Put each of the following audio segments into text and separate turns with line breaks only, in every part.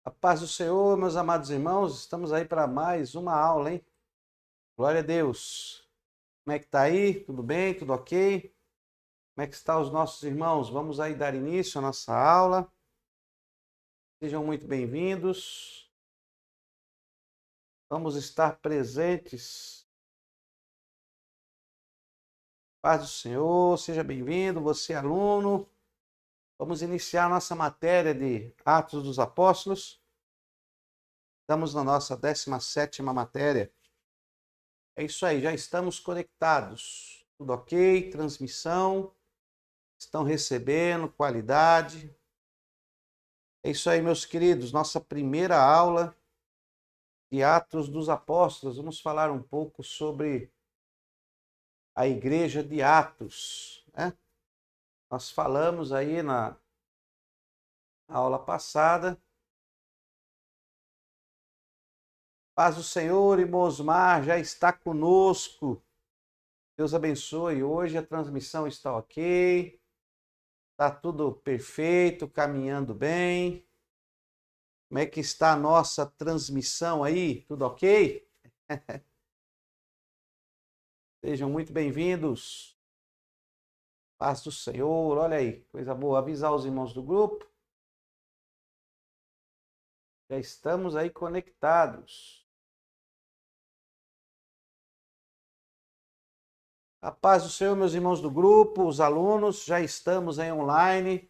A paz do Senhor, meus amados irmãos, estamos aí para mais uma aula, hein? Glória a Deus. Como é que tá aí? Tudo bem? Tudo ok? Como é que estão os nossos irmãos? Vamos aí dar início à nossa aula. Sejam muito bem-vindos. Vamos estar presentes. Paz do Senhor, seja bem-vindo, você aluno. Vamos iniciar a nossa matéria de Atos dos Apóstolos. Estamos na nossa 17ª matéria. É isso aí, já estamos conectados. Tudo ok? Transmissão. Estão recebendo qualidade. É isso aí, meus queridos. Nossa primeira aula de Atos dos Apóstolos. Vamos falar um pouco sobre a igreja de Atos, né? Nós falamos aí na aula passada. Paz do Senhor, Mosmar já está conosco. Deus abençoe. Hoje a transmissão está ok. Está tudo perfeito, caminhando bem. Como é que está a nossa transmissão aí? Tudo ok? Sejam muito bem-vindos. Paz do Senhor, olha aí, coisa boa. Avisar os irmãos do grupo. Já estamos aí conectados. A paz do Senhor, meus irmãos do grupo, os alunos, já estamos aí online.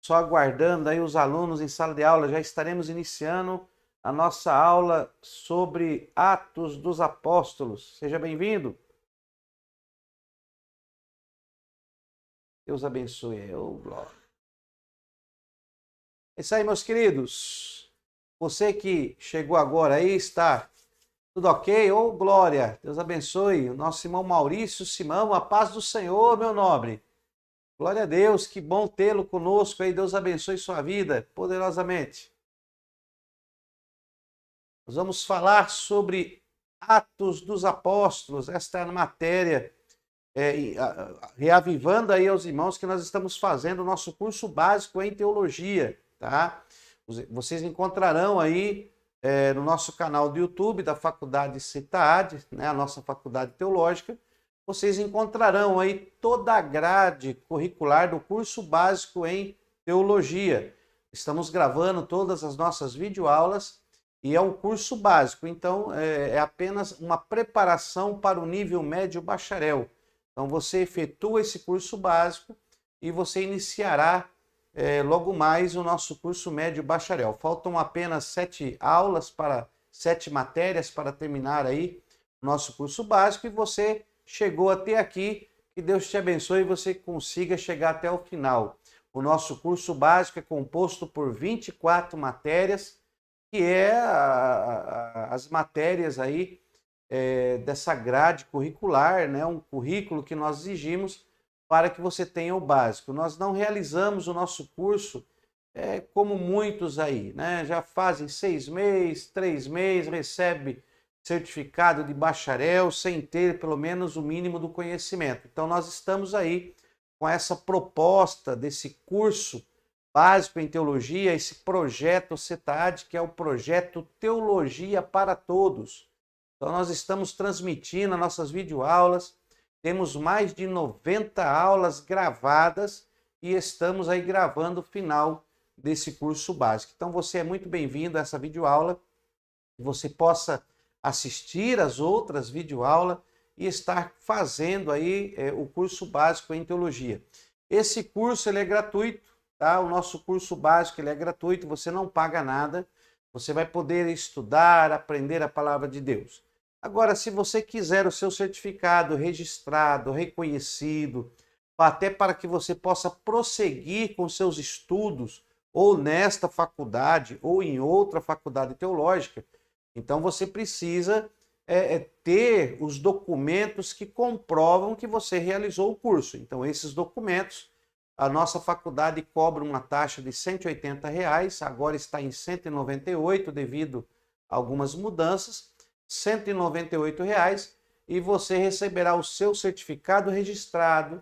Só aguardando aí os alunos em sala de aula. Já estaremos iniciando a nossa aula sobre Atos dos Apóstolos. Seja bem-vindo. Deus abençoe. Oh, glória. É isso aí, meus queridos. Você que chegou agora aí, está tudo ok? Ô, glória. Deus abençoe. O nosso irmão Maurício Simão, a paz do Senhor, meu nobre. Glória a Deus, que bom tê-lo conosco aí. Deus abençoe sua vida poderosamente. Nós vamos falar sobre Atos dos Apóstolos. Esta é a matéria, reavivando aí aos irmãos que nós estamos fazendo o nosso curso básico em teologia, tá? Vocês encontrarão aí no nosso canal do YouTube da Faculdade CETAD, né, a nossa faculdade teológica, vocês encontrarão aí toda a grade curricular do curso básico em teologia. Estamos gravando todas as nossas videoaulas e é um curso básico, então é apenas uma preparação para o nível médio bacharel. Então você efetua esse curso básico e você iniciará logo mais o nosso curso médio bacharel. Faltam apenas 7 aulas para 7 matérias para terminar aí o nosso curso básico e você chegou até aqui. Que Deus te abençoe e você consiga chegar até o final. O nosso curso básico é composto por 24 matérias, que as matérias aí dessa grade curricular, né? Um currículo que nós exigimos para que você tenha o básico. Nós não realizamos o nosso curso como muitos aí, né? Já fazem 6 meses, 3 meses, recebe certificado de bacharel sem ter pelo menos o mínimo do conhecimento. Então nós estamos aí com essa proposta desse curso básico em teologia, esse projeto CETAD, que é o projeto Teologia para Todos. Então nós estamos transmitindo as nossas videoaulas, temos mais de 90 aulas gravadas e estamos aí gravando o final desse curso básico. Então você é muito bem-vindo a essa videoaula, que você possa assistir as outras videoaulas e estar fazendo aí o curso básico em teologia. Esse curso ele é gratuito, tá? O nosso curso básico ele é gratuito, você não paga nada, você vai poder estudar, aprender a palavra de Deus. Agora, se você quiser o seu certificado registrado, reconhecido, até para que você possa prosseguir com seus estudos, ou nesta faculdade, ou em outra faculdade teológica, então você precisa ter os documentos que comprovam que você realizou o curso. Então, esses documentos, a nossa faculdade cobra uma taxa de R$180, agora está em 198 devido a algumas mudanças. R$198 e você receberá o seu certificado registrado,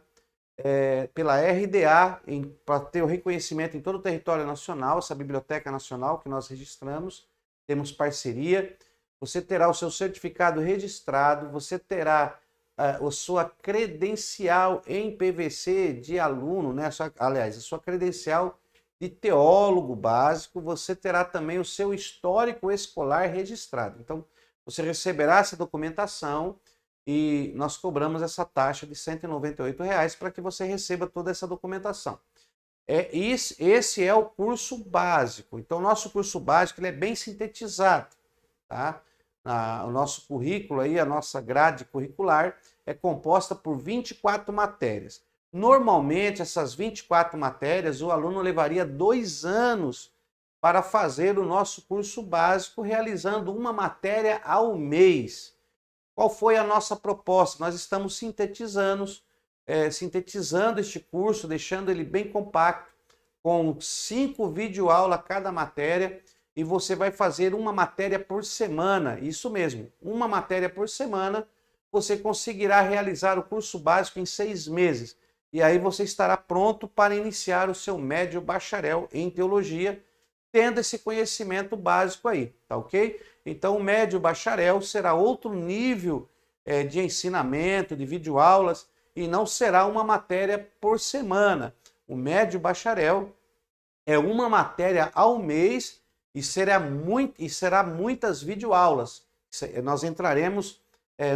pela RDA, para ter o reconhecimento em todo o território nacional, essa Biblioteca Nacional que nós registramos, temos parceria. Você terá o seu certificado registrado, você terá a sua credencial em PVC de aluno, né? Aliás, a sua credencial de teólogo básico, você terá também o seu histórico escolar registrado. Então, você receberá essa documentação e nós cobramos essa taxa de R$ 198 para que você receba toda essa documentação. Esse é o curso básico. Então, o nosso curso básico ele é bem sintetizado, tá? O nosso currículo, aí, a nossa grade curricular é composta por 24 matérias. Normalmente, essas 24 matérias, o aluno levaria 2 anos para fazer o nosso curso básico, realizando uma matéria ao mês. Qual foi a nossa proposta? Nós estamos sintetizando este curso, deixando ele bem compacto, com 5 videoaulas cada matéria, e você vai fazer uma matéria por semana. Isso mesmo, uma matéria por semana, você conseguirá realizar o curso básico em 6 meses. E aí você estará pronto para iniciar o seu médio bacharel em teologia, tendo esse conhecimento básico aí, tá ok? Então o médio bacharel será outro nível de ensinamento, de videoaulas, e não será uma matéria por semana. O médio bacharel é uma matéria ao mês e será muitas videoaulas. Nós entraremos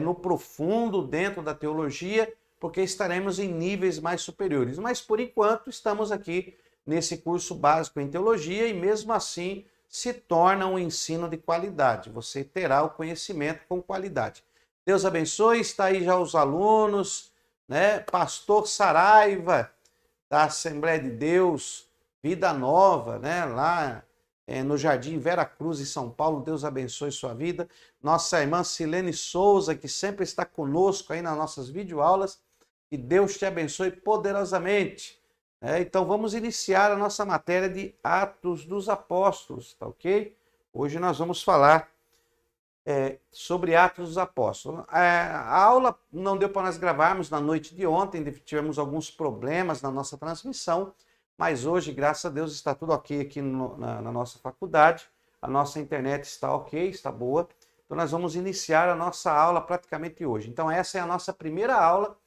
no profundo dentro da teologia, porque estaremos em níveis mais superiores. Mas, por enquanto, estamos aqui nesse curso básico em teologia e, mesmo assim, se torna um ensino de qualidade. Você terá o conhecimento com qualidade. Deus abençoe. Está aí já os alunos, né? Pastor Saraiva, da Assembleia de Deus, Vida Nova, né? Lá no Jardim Vera Cruz, em São Paulo. Deus abençoe sua vida. Nossa irmã Silene Souza, que sempre está conosco aí nas nossas videoaulas. Que Deus te abençoe poderosamente. Então vamos iniciar a nossa matéria de Atos dos Apóstolos, tá ok? Hoje nós vamos falar sobre Atos dos Apóstolos. A aula não deu para nós gravarmos na noite de ontem, tivemos alguns problemas na nossa transmissão, mas hoje, graças a Deus, está tudo ok aqui na nossa faculdade, a nossa internet está ok, está boa, então nós vamos iniciar a nossa aula praticamente hoje. Então essa é a nossa primeira aula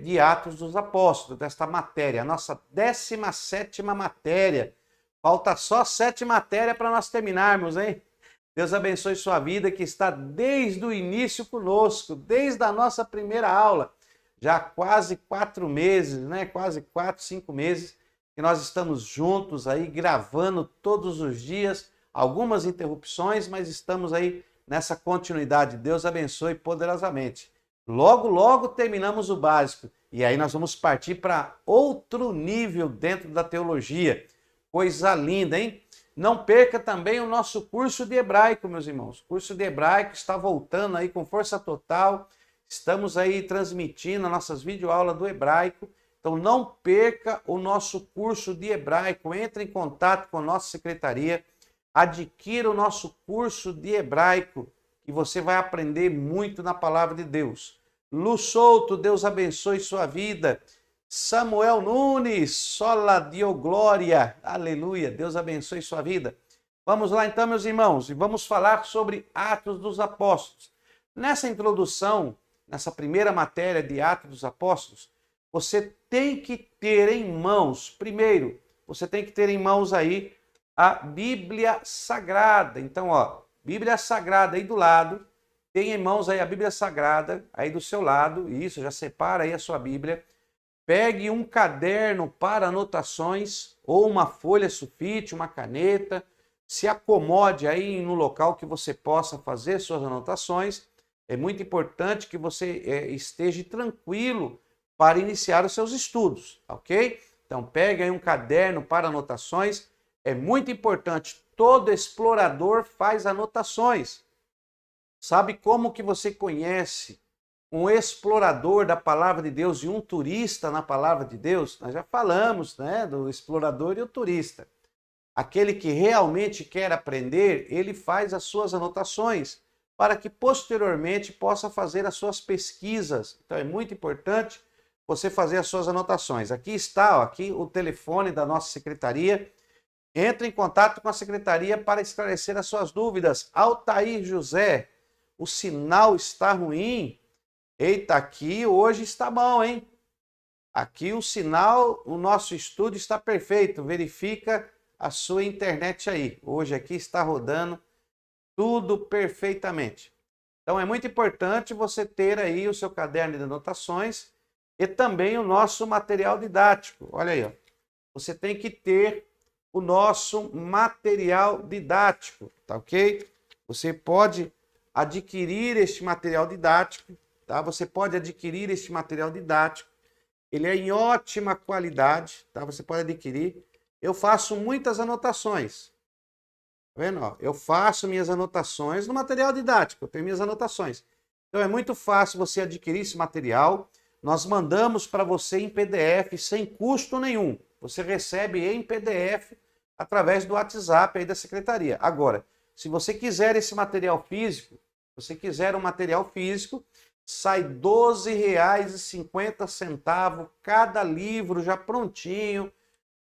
de Atos dos Apóstolos, desta matéria, a nossa 17ª matéria. Falta só 7 matérias para nós terminarmos, hein? Deus abençoe sua vida, que está desde o início conosco, desde a nossa primeira aula, já há quase 4 meses, né? Quase 4, 5 meses, que nós estamos juntos aí, gravando todos os dias, algumas interrupções, mas estamos aí nessa continuidade. Deus abençoe poderosamente. Logo, logo terminamos o básico e aí nós vamos partir para outro nível dentro da teologia. Coisa linda, hein? Não perca também o nosso curso de hebraico, meus irmãos. O curso de hebraico está voltando aí com força total. Estamos aí transmitindo as nossas videoaulas do hebraico. Então não perca o nosso curso de hebraico. Entre em contato com a nossa secretaria. Adquira o nosso curso de hebraico, que você vai aprender muito na palavra de Deus. Lu Souto, Deus abençoe sua vida. Samuel Nunes, sola Dio glória, aleluia, Deus abençoe sua vida. Vamos lá então, meus irmãos, e vamos falar sobre Atos dos Apóstolos. Nessa introdução, nessa primeira matéria de Atos dos Apóstolos, você tem que ter em mãos, primeiro, você tem que ter em mãos aí a Bíblia Sagrada. Então, ó, Bíblia Sagrada aí do lado, tem em mãos aí a Bíblia Sagrada aí do seu lado, isso, já separa aí a sua Bíblia. Pegue um caderno para anotações ou uma folha sulfite, uma caneta, se acomode aí no local que você possa fazer suas anotações. É muito importante que você esteja tranquilo para iniciar os seus estudos, ok? Então pegue aí um caderno para anotações, é muito importante, todo explorador faz anotações. Sabe como que você conhece um explorador da palavra de Deus e um turista na palavra de Deus? Nós já falamos, né, do explorador e o turista. Aquele que realmente quer aprender, ele faz as suas anotações para que posteriormente possa fazer as suas pesquisas. Então é muito importante você fazer as suas anotações. Aqui está, ó, aqui o telefone da nossa secretaria. Entre em contato com a secretaria para esclarecer as suas dúvidas. Altair José, o sinal está ruim? Eita, aqui hoje está bom, hein? Aqui o sinal, o nosso estúdio está perfeito. Verifica a sua internet aí. Hoje aqui está rodando tudo perfeitamente. Então é muito importante você ter aí o seu caderno de anotações e também o nosso material didático. Olha aí, ó. Você tem que ter o nosso material didático, tá ok? Você pode adquirir este material didático, tá? Você pode adquirir este material didático. Ele é em ótima qualidade, tá? Você pode adquirir. Eu faço muitas anotações. Tá vendo? Ó, eu faço minhas anotações no material didático, eu tenho minhas anotações. Então é muito fácil você adquirir esse material. Nós mandamos para você em PDF sem custo nenhum. Você recebe em PDF através do WhatsApp aí da secretaria. Agora, se você quiser esse material físico, sai R$ 12,50 cada livro já prontinho,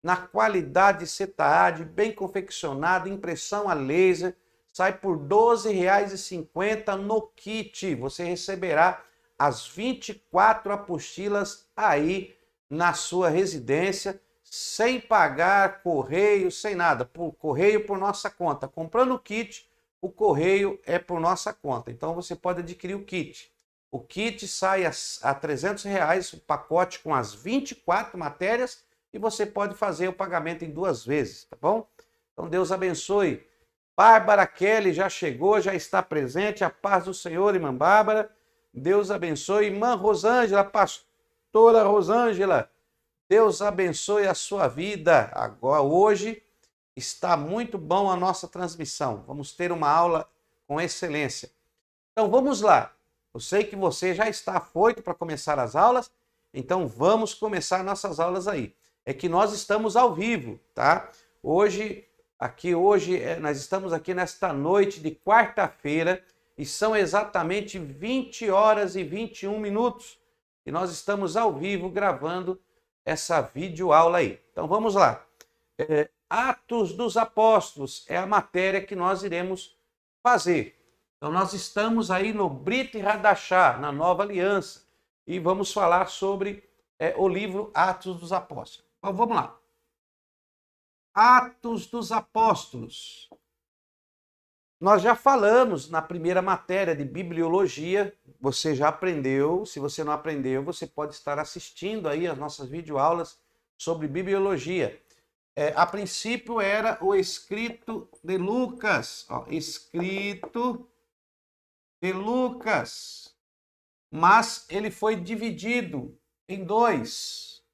na qualidade CETAD, bem confeccionado, impressão a laser, sai por R$ 12,50 no kit. Você receberá as 24 apostilas aí na sua residência, sem pagar correio, sem nada. Por correio por nossa conta. Comprando o kit, o correio é por nossa conta. Então você pode adquirir o kit. O kit sai a R$ 300, o pacote com as 24 matérias, e você pode fazer o pagamento em 2 vezes, tá bom? Então Deus abençoe. Bárbara Kelly já chegou, já está presente. A paz do Senhor, irmã Bárbara. Deus abençoe. Irmã Rosângela, pastora Rosângela, Deus abençoe a sua vida. Agora, hoje está muito bom a nossa transmissão. Vamos ter uma aula com excelência. Então vamos lá. Eu sei que você já está afoito para começar as aulas, então vamos começar nossas aulas aí. É que nós estamos ao vivo, tá? Hoje nós estamos aqui nesta noite de quarta-feira e são exatamente 20 horas e 21 minutos. E nós estamos ao vivo gravando essa videoaula aí. Então vamos lá. Atos dos Apóstolos é a matéria que nós iremos fazer. Então nós estamos aí no Brit Hadashah, na Nova Aliança, e vamos falar sobre o livro Atos dos Apóstolos. Então vamos lá. Atos dos Apóstolos. Nós já falamos na primeira matéria de bibliologia, você já aprendeu. Se você não aprendeu, você pode estar assistindo aí as nossas videoaulas sobre bibliologia. A princípio era o escrito de Lucas, ó, escrito de Lucas, mas ele foi dividido em 2.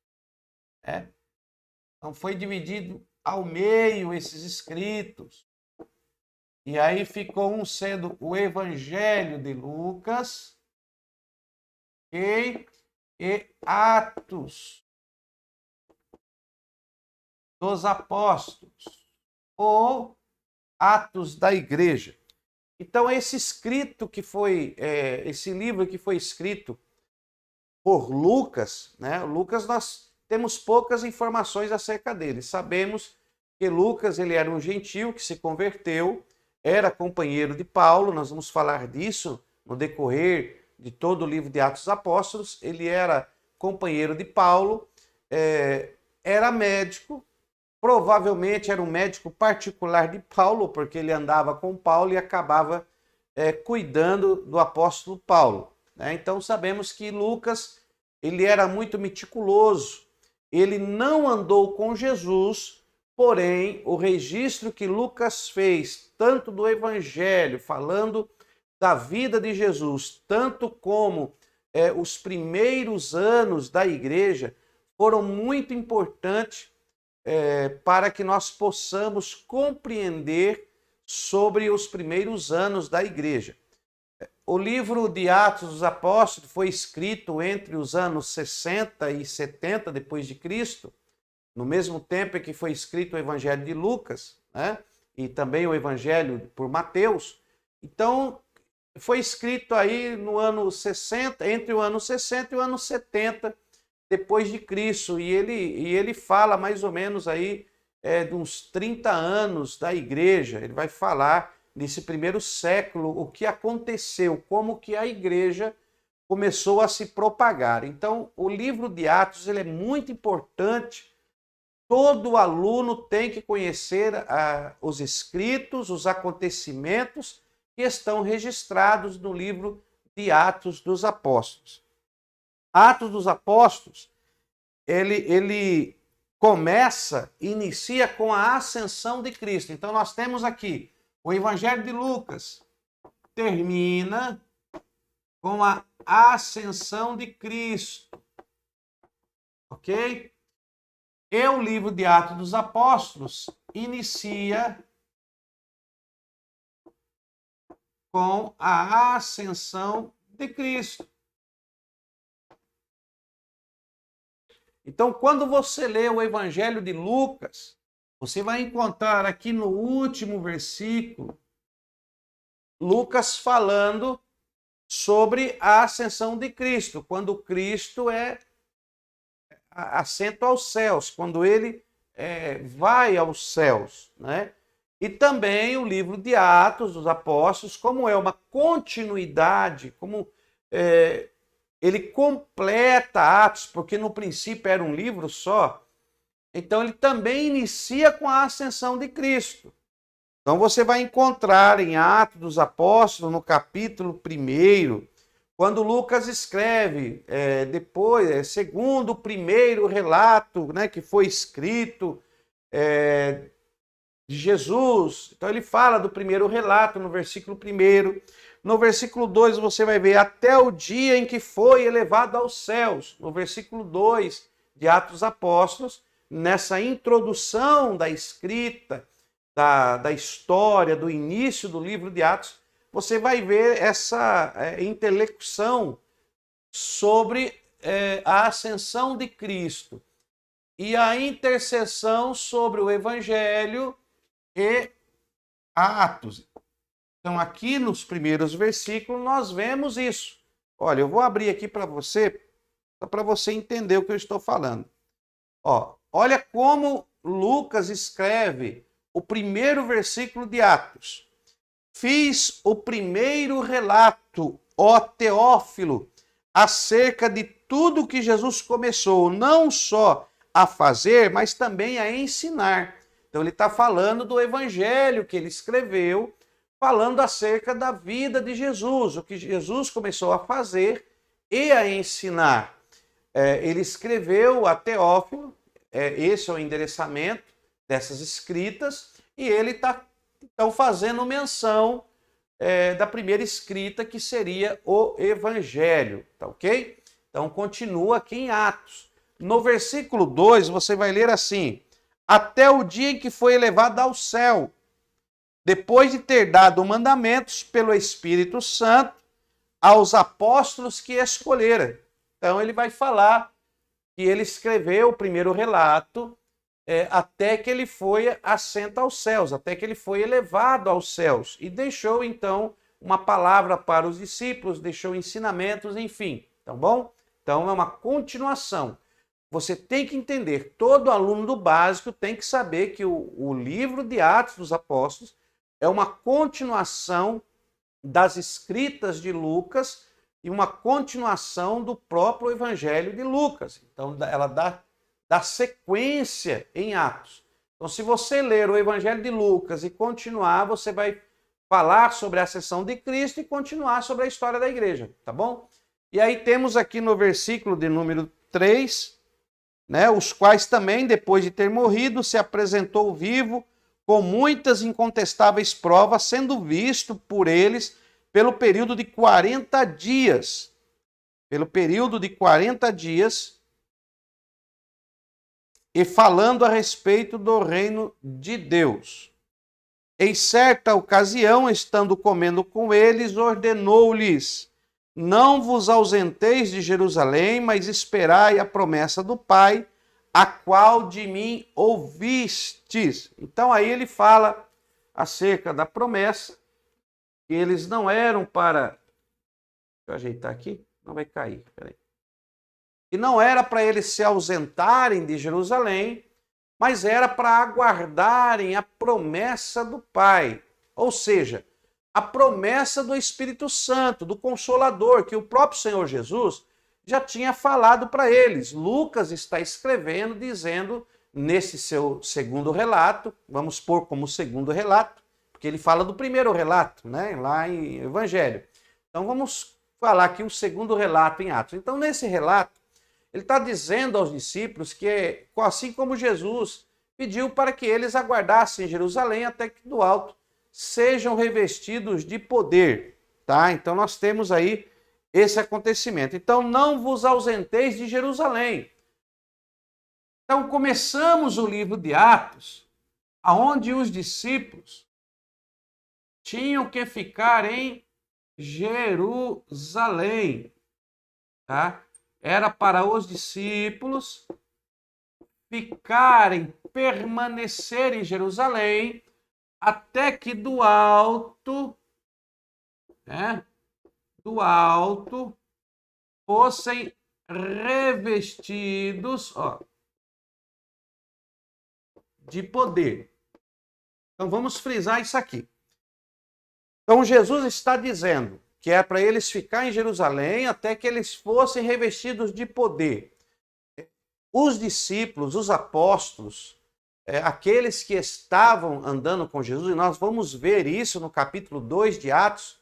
Então foi dividido ao meio esses escritos. E aí ficou um sendo o Evangelho de Lucas e Atos dos Apóstolos, ou Atos da Igreja. Então esse livro que foi escrito por Lucas, né? Lucas, nós temos poucas informações acerca dele. Sabemos que Lucas, ele era um gentio que se converteu, era companheiro de Paulo. Nós vamos falar disso no decorrer de todo o livro de Atos dos Apóstolos. Ele era companheiro de Paulo, era médico, provavelmente era um médico particular de Paulo, porque ele andava com Paulo e acabava cuidando do apóstolo Paulo, né? Então sabemos que Lucas, ele era muito meticuloso, ele não andou com Jesus, porém o registro que Lucas fez, tanto do Evangelho, falando da vida de Jesus, tanto como os primeiros anos da igreja, foram muito importantes para que nós possamos compreender sobre os primeiros anos da igreja. O livro de Atos dos Apóstolos foi escrito entre os anos 60 e 70 depois de Cristo, no mesmo tempo em que foi escrito o Evangelho de Lucas, né? E também o Evangelho por Mateus. Então, foi escrito aí no ano 60, entre o ano 60 e o ano 70 depois de Cristo, e ele fala mais ou menos aí de uns 30 anos da igreja. Ele vai falar nesse primeiro século o que aconteceu, como que a igreja começou a se propagar. Então, o livro de Atos ele é muito importante. Todo aluno tem que conhecer os escritos, os acontecimentos que estão registrados no livro de Atos dos Apóstolos. Atos dos Apóstolos, ele inicia com a ascensão de Cristo. Então nós temos aqui o Evangelho de Lucas, termina com a ascensão de Cristo. Ok? E o livro de Atos dos Apóstolos inicia com a ascensão de Cristo. Então, quando você lê o Evangelho de Lucas, você vai encontrar aqui no último versículo, Lucas falando sobre a ascensão de Cristo, quando Cristo assenta aos céus, quando ele vai aos céus, né? E também o livro de Atos dos Apóstolos, como é uma continuidade, como ele completa Atos, porque no princípio era um livro só, então ele também inicia com a ascensão de Cristo. Então você vai encontrar em Atos dos Apóstolos, no capítulo 1, quando Lucas escreve, segundo o primeiro relato, né, que foi escrito de Jesus. Então ele fala do primeiro relato no versículo 1. No versículo 2 você vai ver até o dia em que foi elevado aos céus. No versículo 2 de Atos dos Apóstolos, nessa introdução da escrita, da história, do início do livro de Atos, você vai ver essa interlocução sobre a ascensão de Cristo e a intercessão sobre o Evangelho e Atos. Então, aqui nos primeiros versículos, nós vemos isso. Olha, eu vou abrir aqui para você, só para você entender o que eu estou falando. Olha como Lucas escreve o primeiro versículo de Atos. Fiz o primeiro relato, ó Teófilo, acerca de tudo que Jesus começou, não só a fazer, mas também a ensinar. Então ele está falando do evangelho que ele escreveu, falando acerca da vida de Jesus, o que Jesus começou a fazer e a ensinar. Ele escreveu a Teófilo, esse é o endereçamento dessas escritas, e ele está então fazendo menção da primeira escrita, que seria o Evangelho, tá ok? Então continua aqui em Atos. No versículo 2 você vai ler assim: até o dia em que foi elevado ao céu, depois de ter dado mandamentos pelo Espírito Santo aos apóstolos que escolhera. Então ele vai falar que ele escreveu o primeiro relato até que ele foi assento aos céus, até que ele foi elevado aos céus, e deixou então uma palavra para os discípulos, deixou ensinamentos, enfim, tá bom? Então é uma continuação. Você tem que entender, todo aluno do básico tem que saber que o livro de Atos dos Apóstolos é uma continuação das escritas de Lucas e uma continuação do próprio Evangelho de Lucas. Então ela dá sequência em Atos. Então se você ler o Evangelho de Lucas e continuar, você vai falar sobre a ascensão de Cristo e continuar sobre a história da igreja, tá bom? E aí temos aqui no versículo de número 3, né, os quais também, depois de ter morrido, se apresentou vivo com muitas incontestáveis provas, sendo visto por eles pelo período de 40 dias. Pelo período de 40 dias, e falando a respeito do reino de Deus. Em certa ocasião, estando comendo com eles, ordenou-lhes: não vos ausenteis de Jerusalém, mas esperai a promessa do Pai, a qual de mim ouvistes. Então aí ele fala acerca da promessa, que eles não eram para... Deixa eu ajeitar aqui, não vai cair, peraí. que não era para eles se ausentarem de Jerusalém, mas era para aguardarem a promessa do Pai. Ou seja, a promessa do Espírito Santo, do Consolador, que o próprio Senhor Jesus já tinha falado para eles. Lucas está escrevendo, dizendo, nesse seu segundo relato, vamos pôr como segundo relato, porque ele fala do primeiro relato, né, lá em Evangelho. Então vamos falar aqui o segundo relato em Atos. Então nesse relato, ele está dizendo aos discípulos que, assim como Jesus pediu para que eles aguardassem em Jerusalém até que do alto sejam revestidos de poder, tá? Então nós temos aí esse acontecimento. Então não vos ausenteis de Jerusalém. Então começamos o livro de Atos, aonde os discípulos tinham que ficar em Jerusalém, tá? Era para os discípulos ficarem, permanecer em Jerusalém, até que do alto, né, do alto, fossem revestidos, ó, de poder. Então vamos frisar isso aqui. Então Jesus está dizendo que é para eles ficar em Jerusalém até que eles fossem revestidos de poder. Os discípulos, os apóstolos, aqueles que estavam andando com Jesus, e nós vamos ver isso no capítulo 2 de Atos,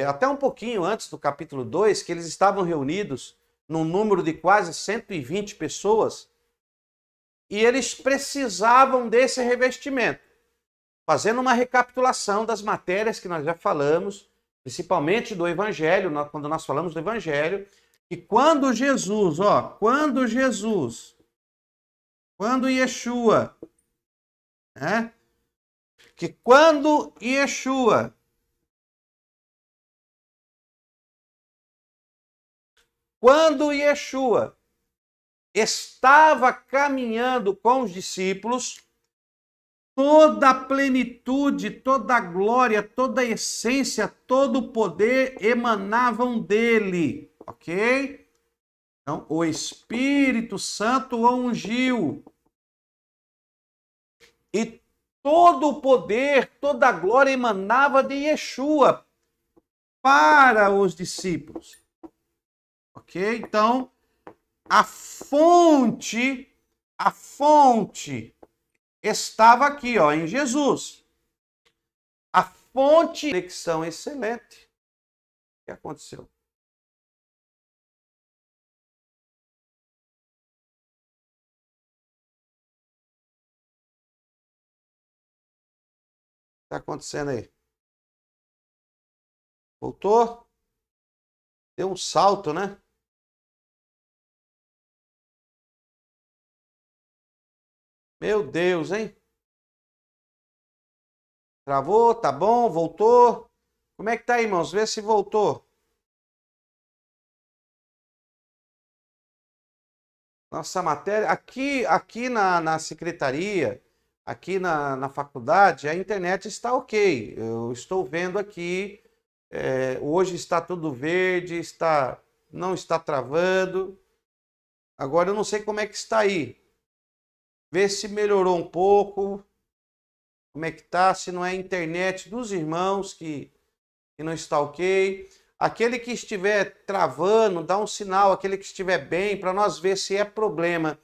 até um pouquinho antes do capítulo 2, que eles estavam reunidos num número de quase 120 pessoas, e eles precisavam desse revestimento. Fazendo uma recapitulação das matérias que nós já falamos, principalmente do Evangelho, quando nós falamos do Evangelho, que quando Yeshua, né? Que quando Yeshua estava caminhando com os discípulos, toda a plenitude, toda a glória, toda a essência, todo o poder emanavam dele, ok? Então, o Espírito Santo o ungiu. E todo o poder, toda a glória emanava de Yeshua para os discípulos. Ok? Então, a fonte estava aqui, ó, em Jesus. A fonte, conexão excelente. O que aconteceu? O que está acontecendo aí? Voltou? Deu um salto, né? Meu Deus, hein? Travou, tá bom, voltou. Como é que tá, irmãos? Vê se voltou. Nossa matéria, aqui na secretaria, aqui na faculdade, a internet está ok. Eu estou vendo aqui, hoje está tudo verde, não está travando. Agora eu não sei como é que está aí. Vê se melhorou um pouco. Como é que tá? Se não é a internet dos irmãos que não está ok. Aquele que estiver travando, dá um sinal. Aquele que estiver bem, para nós ver se é problema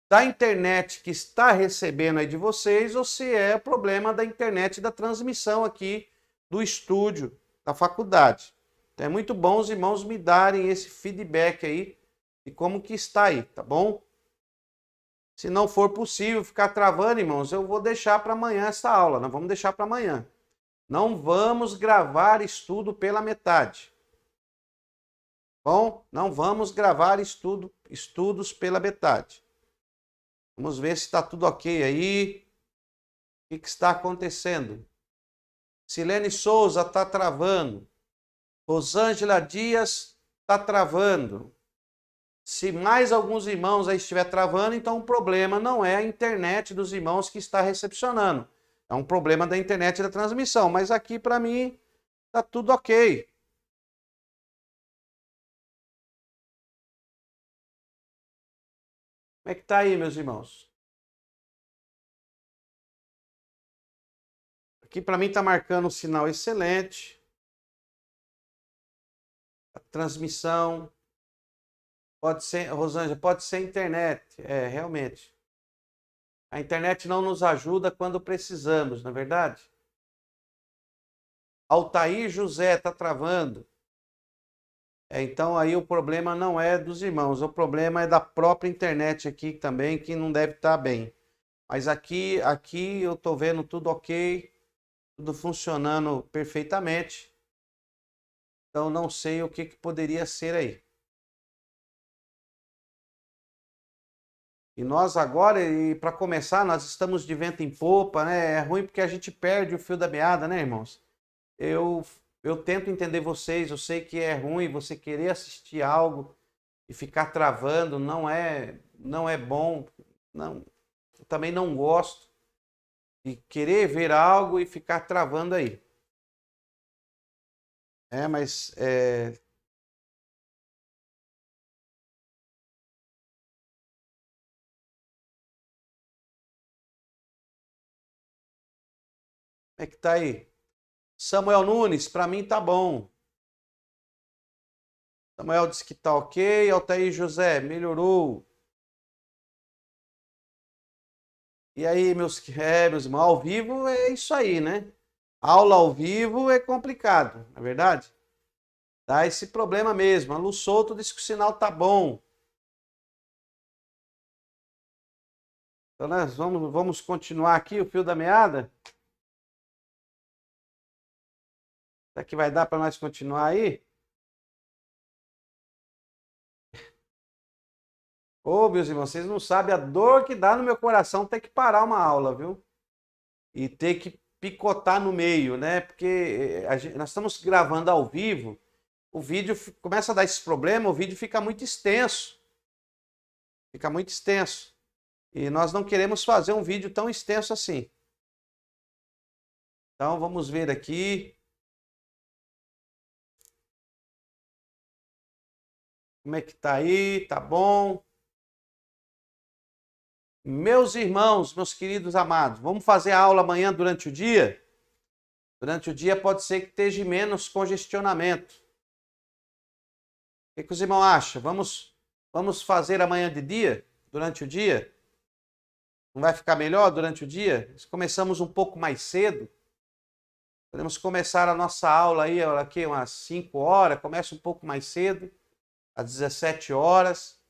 da internet que está recebendo aí de vocês ou se é problema da internet da transmissão aqui do estúdio, da faculdade. Então é muito bom os irmãos me darem esse feedback aí de como que está aí, tá bom? Se não for possível ficar travando, irmãos, eu vou deixar para amanhã essa aula. Nós vamos deixar para amanhã. Não vamos gravar estudo pela metade. Bom, não vamos gravar estudos pela metade. Vamos ver se está tudo ok aí. O que está acontecendo? Silene Souza está travando. Rosângela Dias está travando. Se mais alguns irmãos aí estiver travando, então o problema não é a internet dos irmãos que está recepcionando. É um problema da internet da transmissão. Mas aqui, para mim, está tudo ok. Como é que tá aí, meus irmãos? Aqui para mim tá marcando um sinal excelente. A transmissão pode ser, Rosângela, pode ser internet. É, realmente. A internet não nos ajuda quando precisamos, não é verdade? Altair José tá travando. Então aí o problema não é dos irmãos, o problema é da própria internet aqui também, que não deve estar bem. Mas aqui eu tô vendo tudo ok, tudo funcionando perfeitamente. Então não sei o que poderia ser aí. E nós agora, e para começar, nós estamos de vento em popa, né? É ruim porque a gente perde o fio da meada, né, irmãos? Eu, eu tento entender vocês, eu sei que é ruim você querer assistir algo e ficar travando, não é bom, não, eu também não gosto de querer ver algo e ficar travando aí. Como é que tá aí? Samuel Nunes, para mim tá bom. Samuel disse que tá ok. Altair José, melhorou. E aí, meus irmãos, ao vivo é isso aí, né? Aula ao vivo é complicado, não é verdade? Dá esse problema mesmo. A Lu Souto disse que o sinal tá bom. Então nós vamos continuar aqui o fio da meada? Será que vai dar para nós continuar aí? Ô, meus irmãos, vocês não sabem a dor que dá no meu coração ter que parar uma aula, viu? E ter que picotar no meio, né? Porque nós estamos gravando ao vivo, o vídeo começa a dar esse problema, o vídeo fica muito extenso. Fica muito extenso. E nós não queremos fazer um vídeo tão extenso assim. Então vamos ver aqui. Como é que tá aí? Tá bom? Meus irmãos, meus queridos amados, vamos fazer a aula amanhã durante o dia? Durante o dia pode ser que esteja menos congestionamento. O que os irmãos acham? Vamos fazer amanhã de dia? Durante o dia? Não vai ficar melhor durante o dia? Se começamos um pouco mais cedo, podemos começar a nossa aula aí, aqui umas 5 horas, começa um pouco mais cedo, às 17 horas.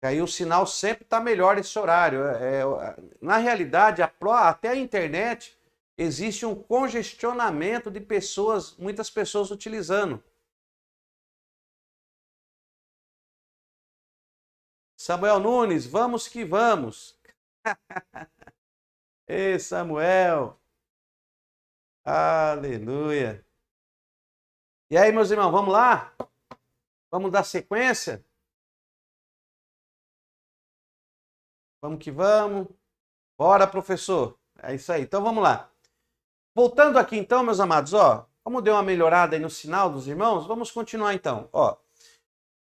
E aí o sinal sempre está melhor esse horário. Na realidade, até a internet, existe um congestionamento de pessoas, muitas pessoas utilizando. Samuel Nunes, vamos que vamos. Ei, Samuel. Aleluia. E aí, meus irmãos, vamos lá? Vamos dar sequência? Vamos que vamos. Bora, professor. É isso aí. Então vamos lá. Voltando aqui então, meus amados, ó, como deu uma melhorada aí no sinal dos irmãos, vamos continuar então, ó.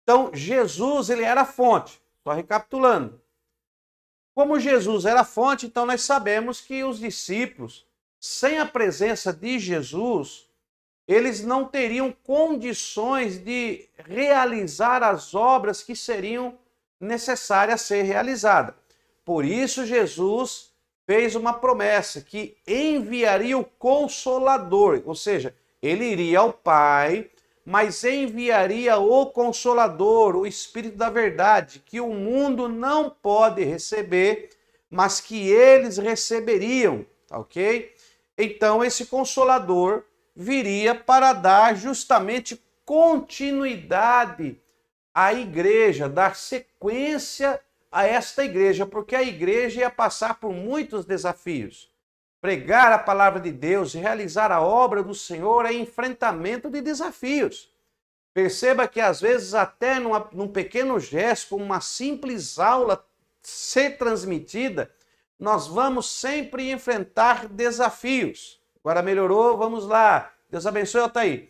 Então, Jesus, ele era a fonte. Só recapitulando. Como Jesus era a fonte, então nós sabemos que os discípulos, sem a presença de Jesus, eles não teriam condições de realizar as obras que seriam necessárias a ser realizadas. Por isso, Jesus fez uma promessa que enviaria o Consolador, ou seja, ele iria ao Pai, mas enviaria o Consolador, o Espírito da Verdade, que o mundo não pode receber, mas que eles receberiam, tá ok? Então, esse Consolador viria para dar justamente continuidade à igreja, dar sequência a esta igreja, porque a igreja ia passar por muitos desafios. Pregar a palavra de Deus e realizar a obra do Senhor é enfrentamento de desafios. Perceba que às vezes até num pequeno gesto, como uma simples aula ser transmitida, nós vamos sempre enfrentar desafios. Agora melhorou? Vamos lá. Deus abençoe, Altair.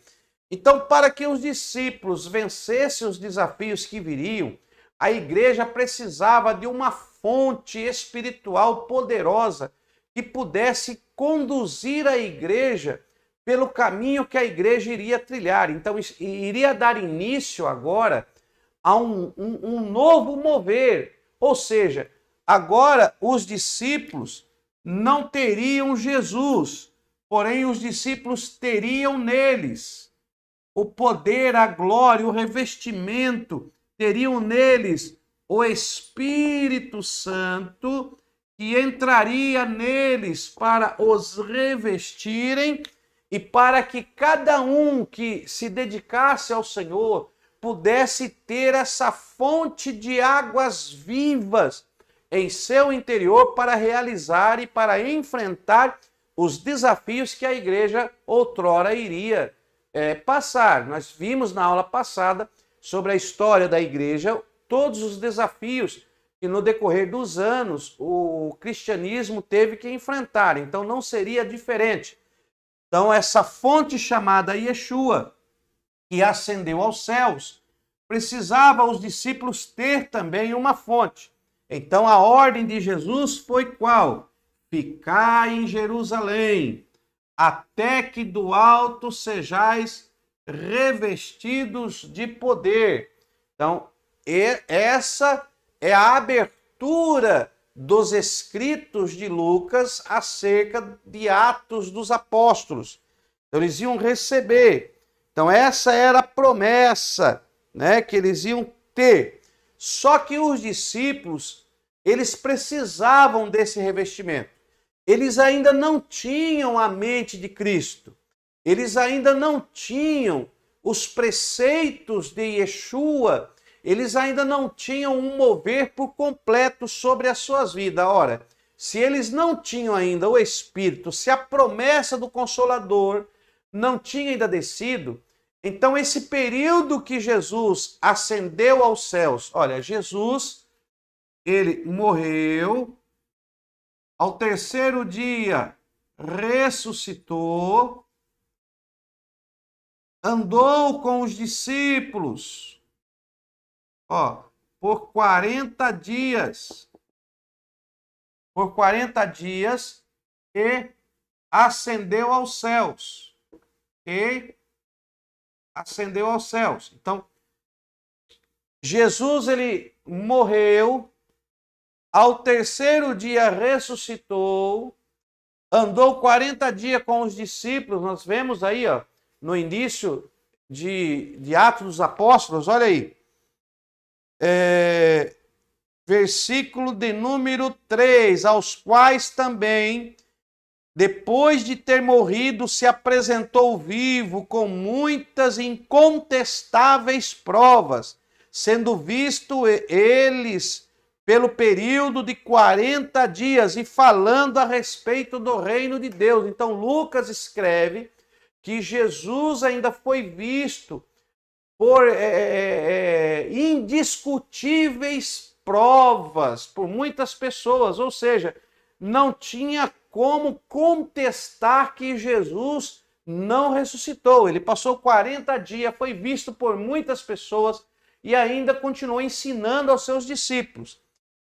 Então, para que os discípulos vencessem os desafios que viriam, A igreja precisava de uma fonte espiritual poderosa que pudesse conduzir a igreja pelo caminho que a igreja iria trilhar. Então, iria dar início agora a um novo mover. Ou seja, agora os discípulos não teriam Jesus, porém os discípulos teriam neles o poder, a glória, o revestimento, teriam neles o Espírito Santo, que entraria neles para os revestirem e para que cada um que se dedicasse ao Senhor pudesse ter essa fonte de águas vivas em seu interior para realizar e para enfrentar os desafios que a igreja outrora iria passar. Nós vimos na aula passada sobre a história da igreja, todos os desafios que no decorrer dos anos o cristianismo teve que enfrentar. Então não seria diferente. Então essa fonte chamada Yeshua, que ascendeu aos céus, precisava os discípulos ter também uma fonte. Então a ordem de Jesus foi qual? Ficai em Jerusalém, até que do alto sejais revestidos de poder. Então, essa é a abertura dos escritos de Lucas acerca de Atos dos Apóstolos. Então, eles iam receber. Então, essa era a promessa, né, que eles iam ter. Só que os discípulos, eles precisavam desse revestimento. Eles ainda não tinham a mente de Cristo. Eles ainda não tinham os preceitos de Yeshua. Eles ainda não tinham um mover por completo sobre as suas vidas. Ora, se eles não tinham ainda o Espírito, se a promessa do Consolador não tinha ainda descido, então esse período que Jesus ascendeu aos céus, olha, Jesus, ele morreu, ao terceiro dia ressuscitou, andou com os discípulos, por 40 dias. Por 40 dias e ascendeu aos céus. Ascendeu aos céus. Então, Jesus, ele morreu, ao terceiro dia ressuscitou, andou 40 dias com os discípulos. Nós vemos aí, no início de Atos dos Apóstolos, olha aí, versículo de número 3, aos quais também, depois de ter morrido, se apresentou vivo com muitas incontestáveis provas, sendo visto eles pelo período de 40 dias e falando a respeito do reino de Deus. Então Lucas escreve que Jesus ainda foi visto por indiscutíveis provas por muitas pessoas, ou seja, não tinha como contestar que Jesus não ressuscitou. Ele passou 40 dias, foi visto por muitas pessoas e ainda continuou ensinando aos seus discípulos.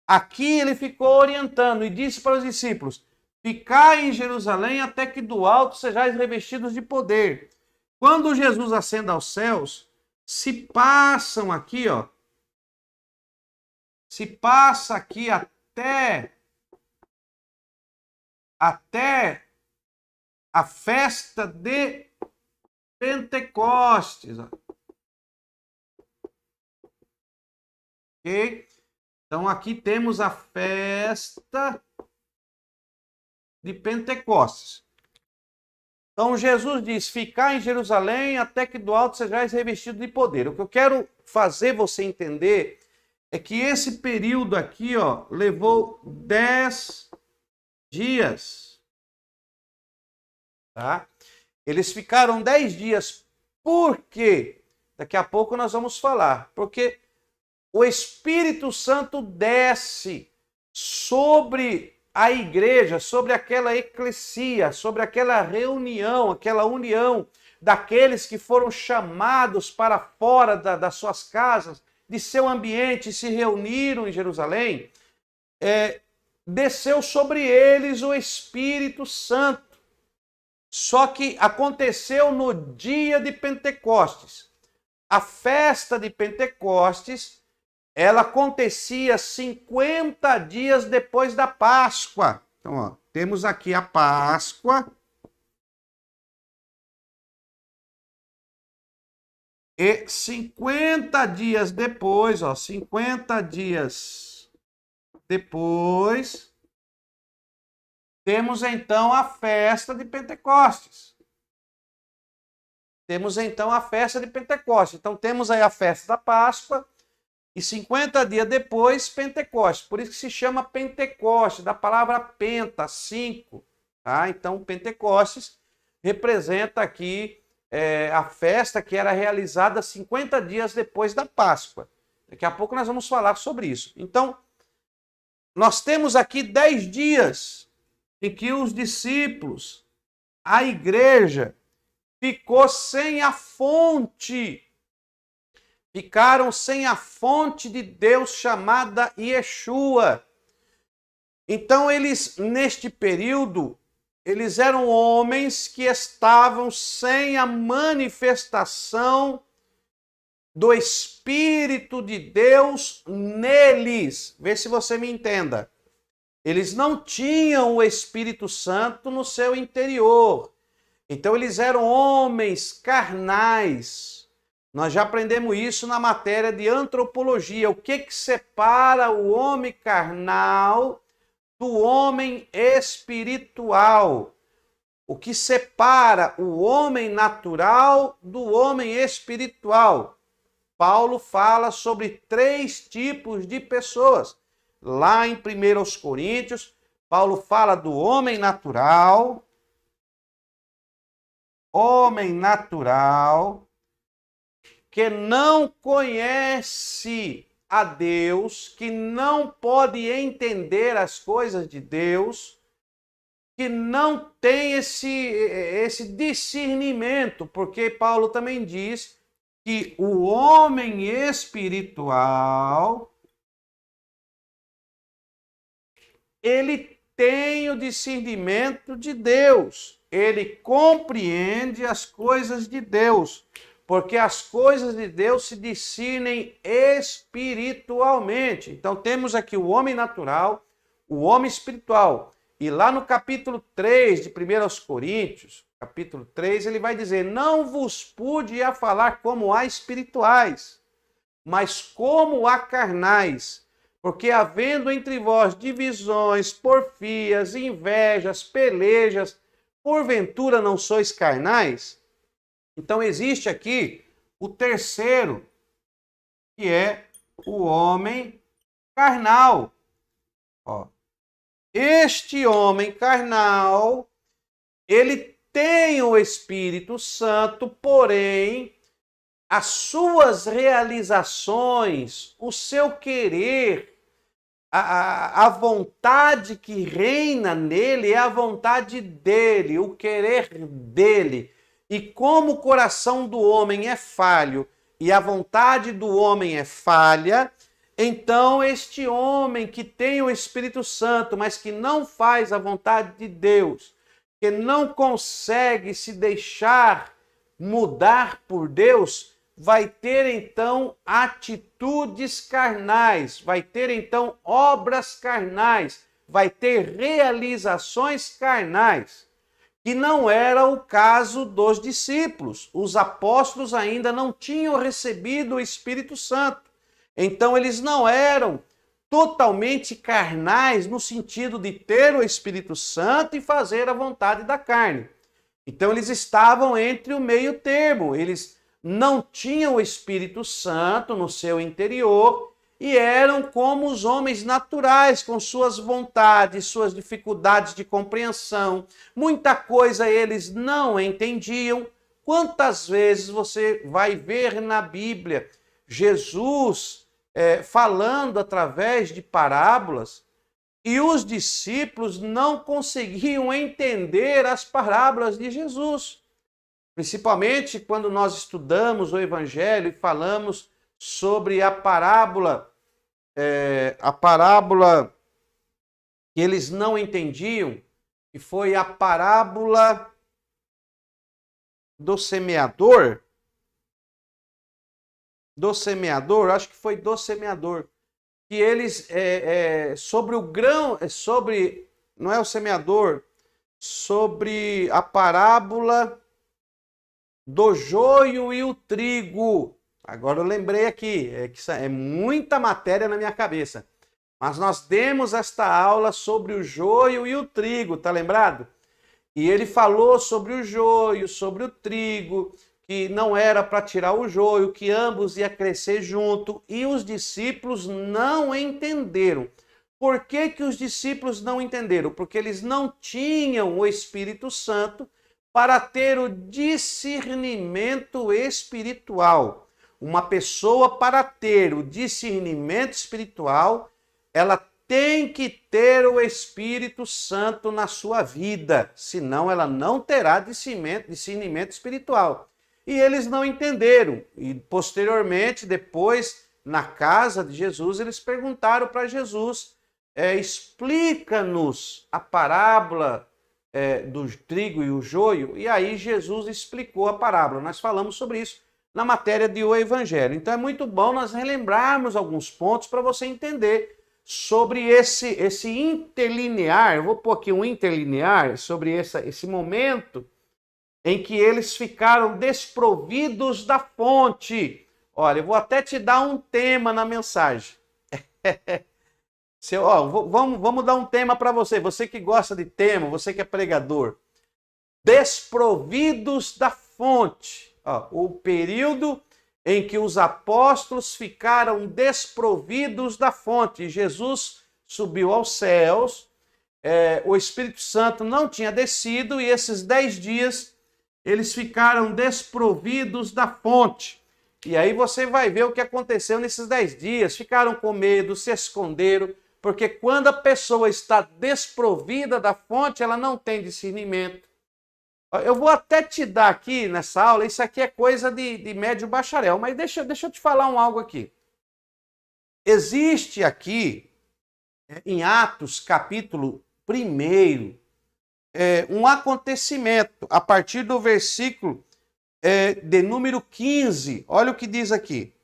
Aqui ele ficou orientando e disse para os discípulos: ficai em Jerusalém até que do alto sejais revestidos de poder. Quando Jesus ascende aos céus, se passam aqui, se passa aqui até a festa de Pentecostes. Ok? Então aqui temos a festa de Pentecostes. Então Jesus diz: ficai em Jerusalém até que do alto sejais revestidos de poder. O que eu quero fazer você entender é que esse período aqui, levou 10 dias. Tá? Eles ficaram 10 dias. Por quê? Daqui a pouco nós vamos falar. Porque o Espírito Santo desce sobre a igreja, sobre aquela eclesia, sobre aquela reunião, aquela união daqueles que foram chamados para fora das suas casas de seu ambiente se reuniram em Jerusalém, desceu sobre eles o Espírito Santo. Só que aconteceu no dia de Pentecostes. A festa de Pentecostes, ela acontecia 50 dias depois da Páscoa. Então, ó, temos aqui a Páscoa. E 50 dias depois, ó, 50 dias depois, temos então a festa de Pentecostes. Temos então a festa de Pentecostes. Então temos aí a festa da Páscoa e 50 dias depois, Pentecostes. Por isso que se chama Pentecostes, da palavra penta, 5. Tá? Então Pentecostes representa aqui a festa que era realizada 50 dias depois da Páscoa. Daqui a pouco nós vamos falar sobre isso. Então, nós temos aqui 10 dias em que os discípulos, a igreja, ficou sem a fonte. Ficaram sem a fonte de Deus chamada Yeshua. Então eles, neste período, eles eram homens que estavam sem a manifestação do Espírito de Deus neles. Vê se você me entenda. Eles não tinham o Espírito Santo no seu interior. Então eles eram homens carnais. Nós já aprendemos isso na matéria de antropologia. O que separa o homem carnal do homem espiritual? O que separa o homem natural do homem espiritual? Paulo fala sobre 3 tipos de pessoas. Lá em 1 Coríntios, Paulo fala do homem natural, que não conhece a Deus, que não pode entender as coisas de Deus, que não tem esse discernimento, porque Paulo também diz que o homem espiritual, ele tem o discernimento de Deus, ele compreende as coisas de Deus, porque as coisas de Deus se discernem espiritualmente. Então temos aqui o homem natural, o homem espiritual. E lá no capítulo 3 de 1 Coríntios, capítulo 3, ele vai dizer: não vos pude a falar como a espirituais, mas como a carnais, porque havendo entre vós divisões, porfias, invejas, pelejas, porventura não sois carnais? Então existe aqui o terceiro, que é o homem carnal. Ó, este homem carnal, ele tem o Espírito Santo, porém, as suas realizações, o seu querer, a vontade que reina nele é a vontade dele, o querer dele. E como o coração do homem é falho e a vontade do homem é falha, então este homem que tem o Espírito Santo, mas que não faz a vontade de Deus, que não consegue se deixar mudar por Deus, vai ter então atitudes carnais, vai ter então obras carnais, vai ter realizações carnais, que não era o caso dos discípulos. Os apóstolos ainda não tinham recebido o Espírito Santo, então eles não eram totalmente carnais no sentido de ter o Espírito Santo e fazer a vontade da carne. Então eles estavam entre o meio termo, eles não tinham o Espírito Santo no seu interior e eram como os homens naturais, com suas vontades, suas dificuldades de compreensão. Muita coisa eles não entendiam. Quantas vezes você vai ver na Bíblia Jesus falando através de parábolas e os discípulos não conseguiam entender as parábolas de Jesus? Principalmente quando nós estudamos o Evangelho e falamos sobre a parábola que eles não entendiam, que foi a parábola do semeador. Acho que foi do semeador. Que eles, sobre o grão, não é o semeador, sobre a parábola do joio e o trigo. Agora eu lembrei aqui, que é muita matéria na minha cabeça. Mas nós demos esta aula sobre o joio e o trigo, tá lembrado? E ele falou sobre o joio, sobre o trigo, que não era para tirar o joio, que ambos iam crescer junto, e os discípulos não entenderam. Por que que os discípulos não entenderam? Porque eles não tinham o Espírito Santo para ter o discernimento espiritual. Uma pessoa, para ter o discernimento espiritual, ela tem que ter o Espírito Santo na sua vida, senão ela não terá discernimento espiritual. E eles não entenderam. E posteriormente, depois, na casa de Jesus, eles perguntaram para Jesus, explica-nos a parábola do trigo e o joio. E aí Jesus explicou a parábola. Nós falamos sobre isso na matéria de O Evangelho. Então é muito bom nós relembrarmos alguns pontos para você entender sobre esse interlinear. Eu vou pôr aqui um interlinear sobre esse momento em que eles ficaram desprovidos da fonte. Olha, eu vou até te dar um tema na mensagem. Vamos dar um tema para você. Você que gosta de tema, você que é pregador. Desprovidos da fonte. O período em que os apóstolos ficaram desprovidos da fonte. Jesus subiu aos céus, o Espírito Santo não tinha descido, e esses 10 dias eles ficaram desprovidos da fonte. E aí você vai ver o que aconteceu nesses 10 dias. Ficaram com medo, se esconderam, porque quando a pessoa está desprovida da fonte, ela não tem discernimento. Eu vou até te dar aqui nessa aula, isso aqui é coisa de médio bacharel, mas deixa eu te falar algo aqui. Existe aqui, em Atos capítulo 1, um acontecimento, a partir do versículo de número 15, olha o que diz aqui.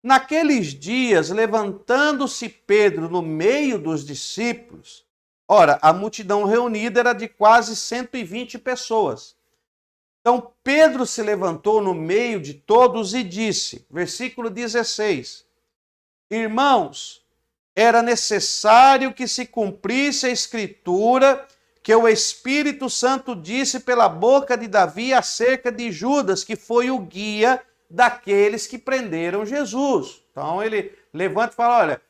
Naqueles dias, levantando-se Pedro no meio dos discípulos, ora, a multidão reunida era de quase 120 pessoas. Então Pedro se levantou no meio de todos e disse, versículo 16, irmãos, era necessário que se cumprisse a escritura que o Espírito Santo disse pela boca de Davi acerca de Judas, que foi o guia daqueles que prenderam Jesus. Então ele levanta e fala, olha,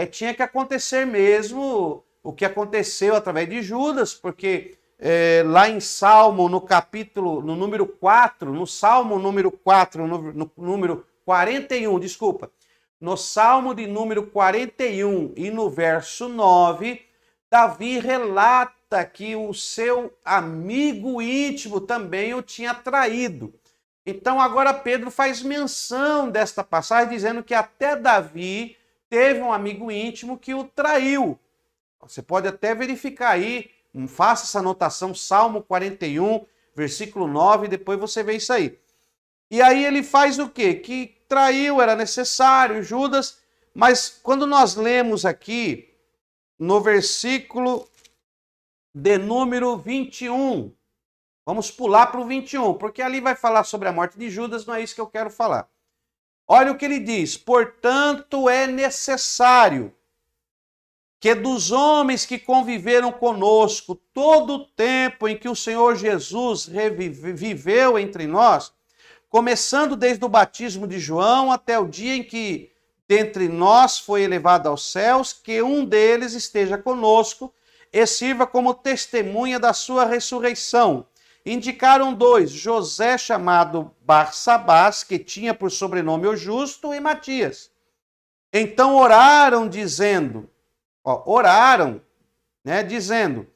tinha que acontecer mesmo o que aconteceu através de Judas, porque lá em Salmo, no número 4, no Salmo número 4, no número 41, desculpa, no Salmo de número 41 e no verso 9, Davi relata que o seu amigo íntimo também o tinha traído. Então agora Pedro faz menção desta passagem, dizendo que até Davi teve um amigo íntimo que o traiu. Você pode até verificar aí, faça essa anotação, Salmo 41, versículo 9, depois você vê isso aí. E aí ele faz o quê? Que traiu, era necessário, Judas, mas quando nós lemos aqui, no versículo de número 21, vamos pular para o 21, porque ali vai falar sobre a morte de Judas, não é isso que eu quero falar. Olha o que ele diz, portanto é necessário que dos homens que conviveram conosco todo o tempo em que o Senhor Jesus viveu entre nós, começando desde o batismo de João até o dia em que dentre nós foi elevado aos céus, que um deles esteja conosco e sirva como testemunha da sua ressurreição. Indicaram 2, José chamado Barsabás, que tinha por sobrenome o Justo, e Matias. Então oraram dizendo, dizendo,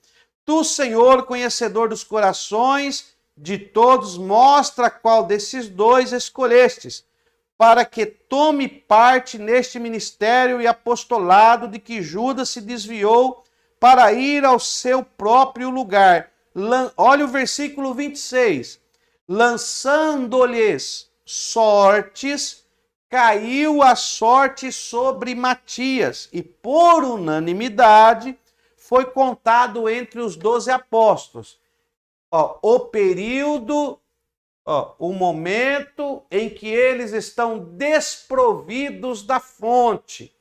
tu, Senhor, conhecedor dos corações de todos, mostra qual desses 2 escolhestes, para que tome parte neste ministério e apostolado de que Judas se desviou para ir ao seu próprio lugar. Olha o versículo 26. Lançando-lhes sortes, caiu a sorte sobre Matias, e por unanimidade foi contado entre os 12 apóstolos. O período, o momento em que eles estão desprovidos da fonte.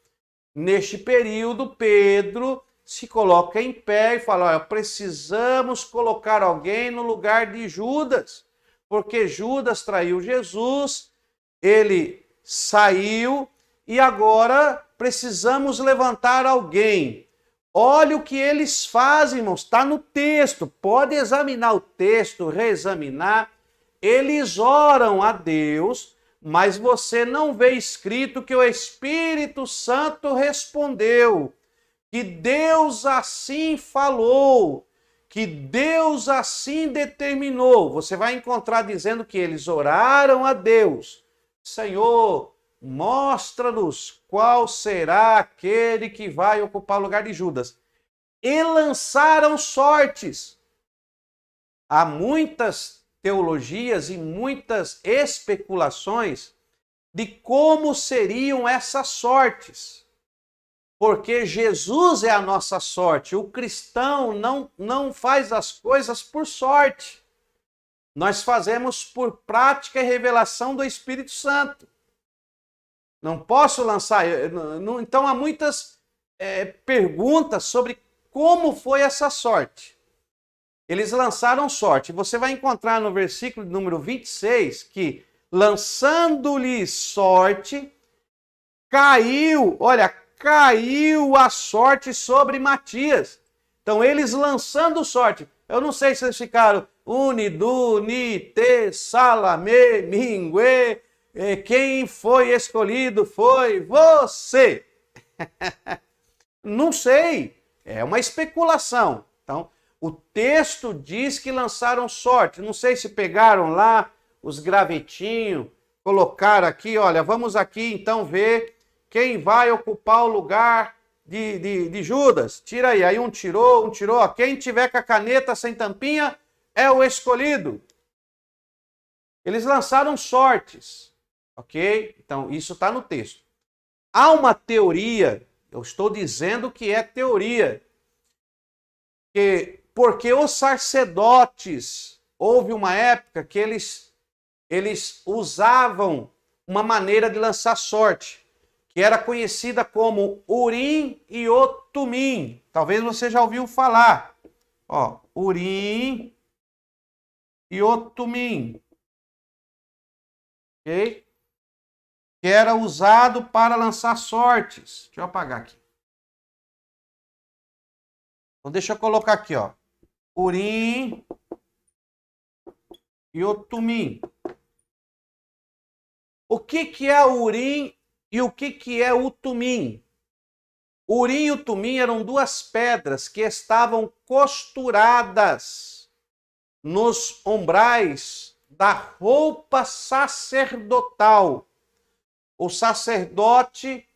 Neste período, Pedro se coloca em pé e fala: precisamos colocar alguém no lugar de Judas, porque Judas traiu Jesus, ele saiu e agora precisamos levantar alguém. Olha o que eles fazem, irmãos, está no texto, pode examinar o texto, reexaminar. Eles oram a Deus, mas você não vê escrito que o Espírito Santo respondeu, que Deus assim falou, que Deus assim determinou. Você vai encontrar dizendo que eles oraram a Deus: Senhor, mostra-nos qual será aquele que vai ocupar o lugar de Judas. E lançaram sortes. Há muitas teologias e muitas especulações de como seriam essas sortes. Porque Jesus é a nossa sorte. O cristão não faz as coisas por sorte. Nós fazemos por prática e revelação do Espírito Santo. Não posso lançar. Então há muitas perguntas sobre como foi essa sorte. Eles lançaram sorte. Você vai encontrar no versículo número 26 que, lançando-lhe sorte, caiu a sorte sobre Matias. Então, eles lançando sorte. Eu não sei se eles ficaram unidu, nite, salame, mingue. Quem foi escolhido foi você. Não sei. É uma especulação. Então, o texto diz que lançaram sorte. Não sei se pegaram lá os gravetinhos, colocaram aqui, olha, vamos aqui então ver quem vai ocupar o lugar de Judas. Tira aí um tirou. Quem tiver com a caneta sem tampinha é o escolhido. Eles lançaram sortes, ok? Então, isso está no texto. Há uma teoria, eu estou dizendo que é teoria, porque os sacerdotes, houve uma época que eles usavam uma maneira de lançar sorte, que era conhecida como Urim e o Tumim. Talvez você já ouviu falar. Urim e o Tumim. Ok? Que era usado para lançar sortes. Deixa eu apagar aqui. Então deixa eu colocar aqui, Urim e o Tumim. O que é o Urim e o que é o Tumim? O Urim e o Tumim eram duas pedras que estavam costuradas nos umbrais da roupa sacerdotal. O sacerdote,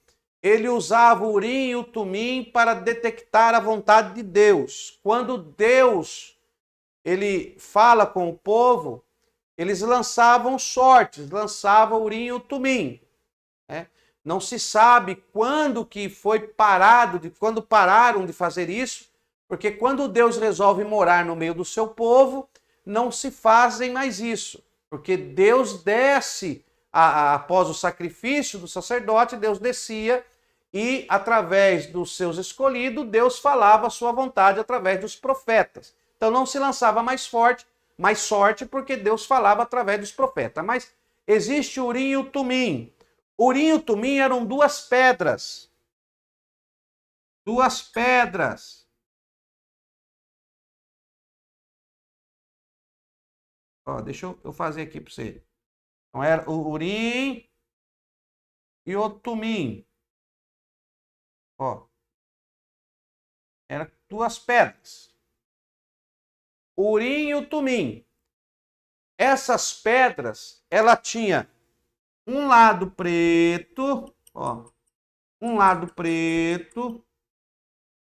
ele usava o Urim e o Tumim para detectar a vontade de Deus. Quando Deus ele fala com o povo, eles lançavam sortes, lançavam o Urim e o Tumim. Não se sabe quando que foi quando pararam de fazer isso, porque quando Deus resolve morar no meio do seu povo, não se fazem mais isso, porque Deus desce, após o sacrifício do sacerdote, Deus descia e através dos seus escolhidos, Deus falava a sua vontade através dos profetas. Então não se lançava mais sorte, porque Deus falava através dos profetas. Mas existe o Urim e o Tumim. Urim e o Tumim eram duas pedras. Duas pedras. Deixa eu fazer aqui para você. Então era o Urim e o Tumim. Eram duas pedras. O Urim e o Tumim. Essas pedras, ela tinha um lado preto, ó, um lado preto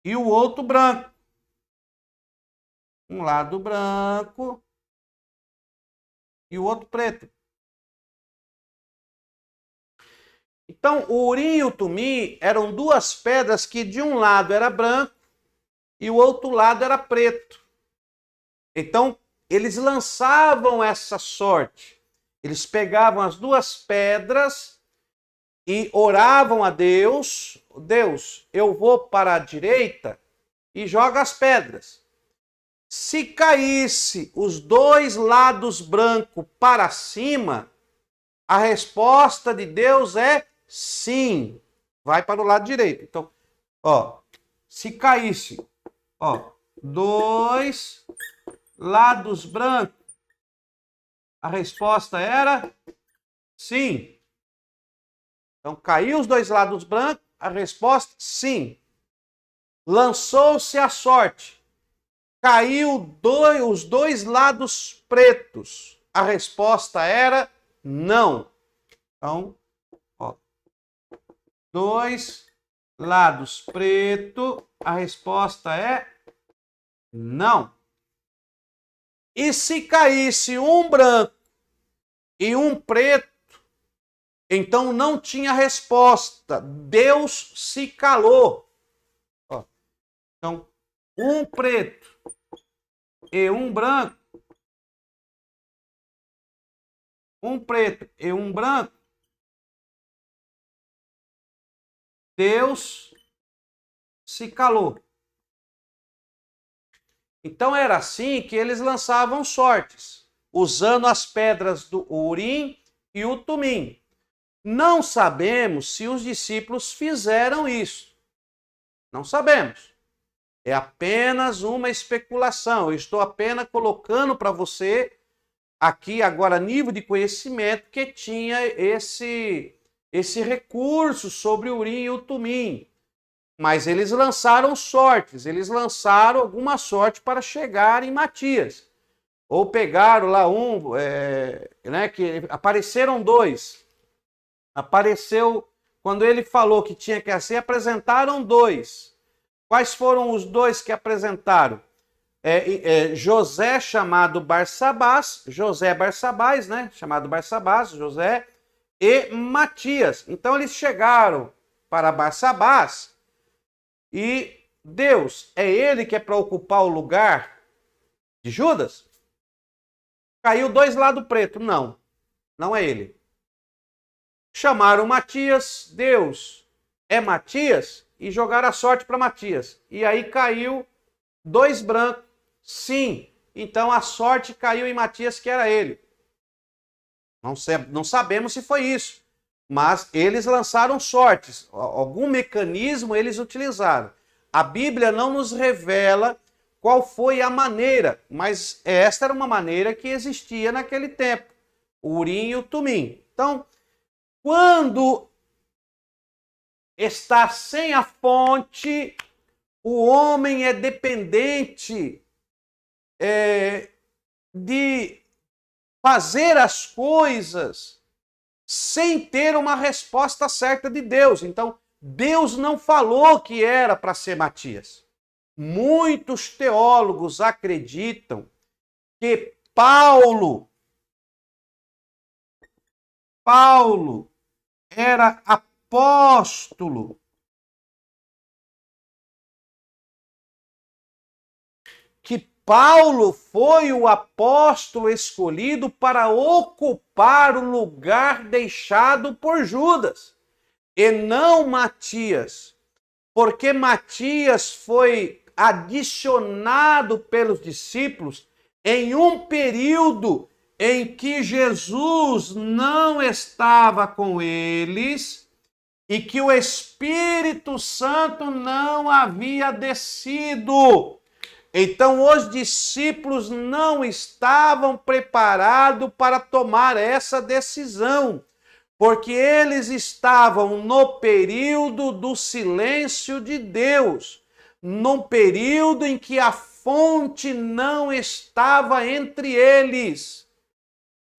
e o outro branco. Um lado branco e o outro preto. Então, o Urim e o Tumim eram duas pedras que de um lado era branco e o outro lado era preto. Então, eles lançavam essa sorte. Eles pegavam as duas pedras e oravam a Deus. Deus, eu vou para a direita e joga as pedras. Se caísse os dois lados brancos para cima, a resposta de Deus é sim. Vai para o lado direito. Então, ó, se caísse, ó, dois lados brancos, a resposta era sim. Então, caiu os dois lados brancos, a resposta sim. Lançou-se a sorte. Caiu os dois lados pretos. A resposta era não. Então, ó, dois lados preto, a resposta é não. E se caísse um branco e um preto, então não tinha resposta. Deus se calou. Ó, então, um preto e um branco, um preto e um branco, Deus se calou. Então era assim que eles lançavam sortes, usando as pedras do Urim e o Tumim. Não sabemos se os discípulos fizeram isso. Não sabemos. É apenas uma especulação. Eu estou apenas colocando para você aqui agora nível de conhecimento que tinha esse recurso sobre o Urim e o Tumim. Mas eles lançaram sortes, eles lançaram alguma sorte para chegar em Matias. Ou pegaram lá que apareceram dois. Apareceu, quando ele falou que tinha que ser, apresentaram dois. Quais foram os dois que apresentaram? José, chamado Barsabás, José Barsabás, né? Chamado Barsabás, José, e Matias. Então eles chegaram para Barsabás e Deus, é ele que é para ocupar o lugar de Judas? Caiu dois lados preto. Não, não é ele. Chamaram Matias, Deus, é Matias? E jogaram a sorte para Matias. E aí caiu dois brancos. Sim, então a sorte caiu em Matias, que era ele. Não sabemos se foi isso, mas eles lançaram sortes. Algum mecanismo eles utilizaram. A Bíblia não nos revela qual foi a maneira, mas esta era uma maneira que existia naquele tempo. O Urim e o Tumim. Então, quando está sem a fonte, o homem é dependente de fazer as coisas sem ter uma resposta certa de Deus. Então, Deus não falou que era para ser Matias. Muitos teólogos acreditam que Paulo era apóstolo, que Paulo foi o apóstolo escolhido para ocupar o lugar deixado por Judas, e não Matias, porque Matias foi adicionado pelos discípulos em um período em que Jesus não estava com eles e que o Espírito Santo não havia descido. Então, os discípulos não estavam preparados para tomar essa decisão, porque eles estavam no período do silêncio de Deus, num período em que a fonte não estava entre eles.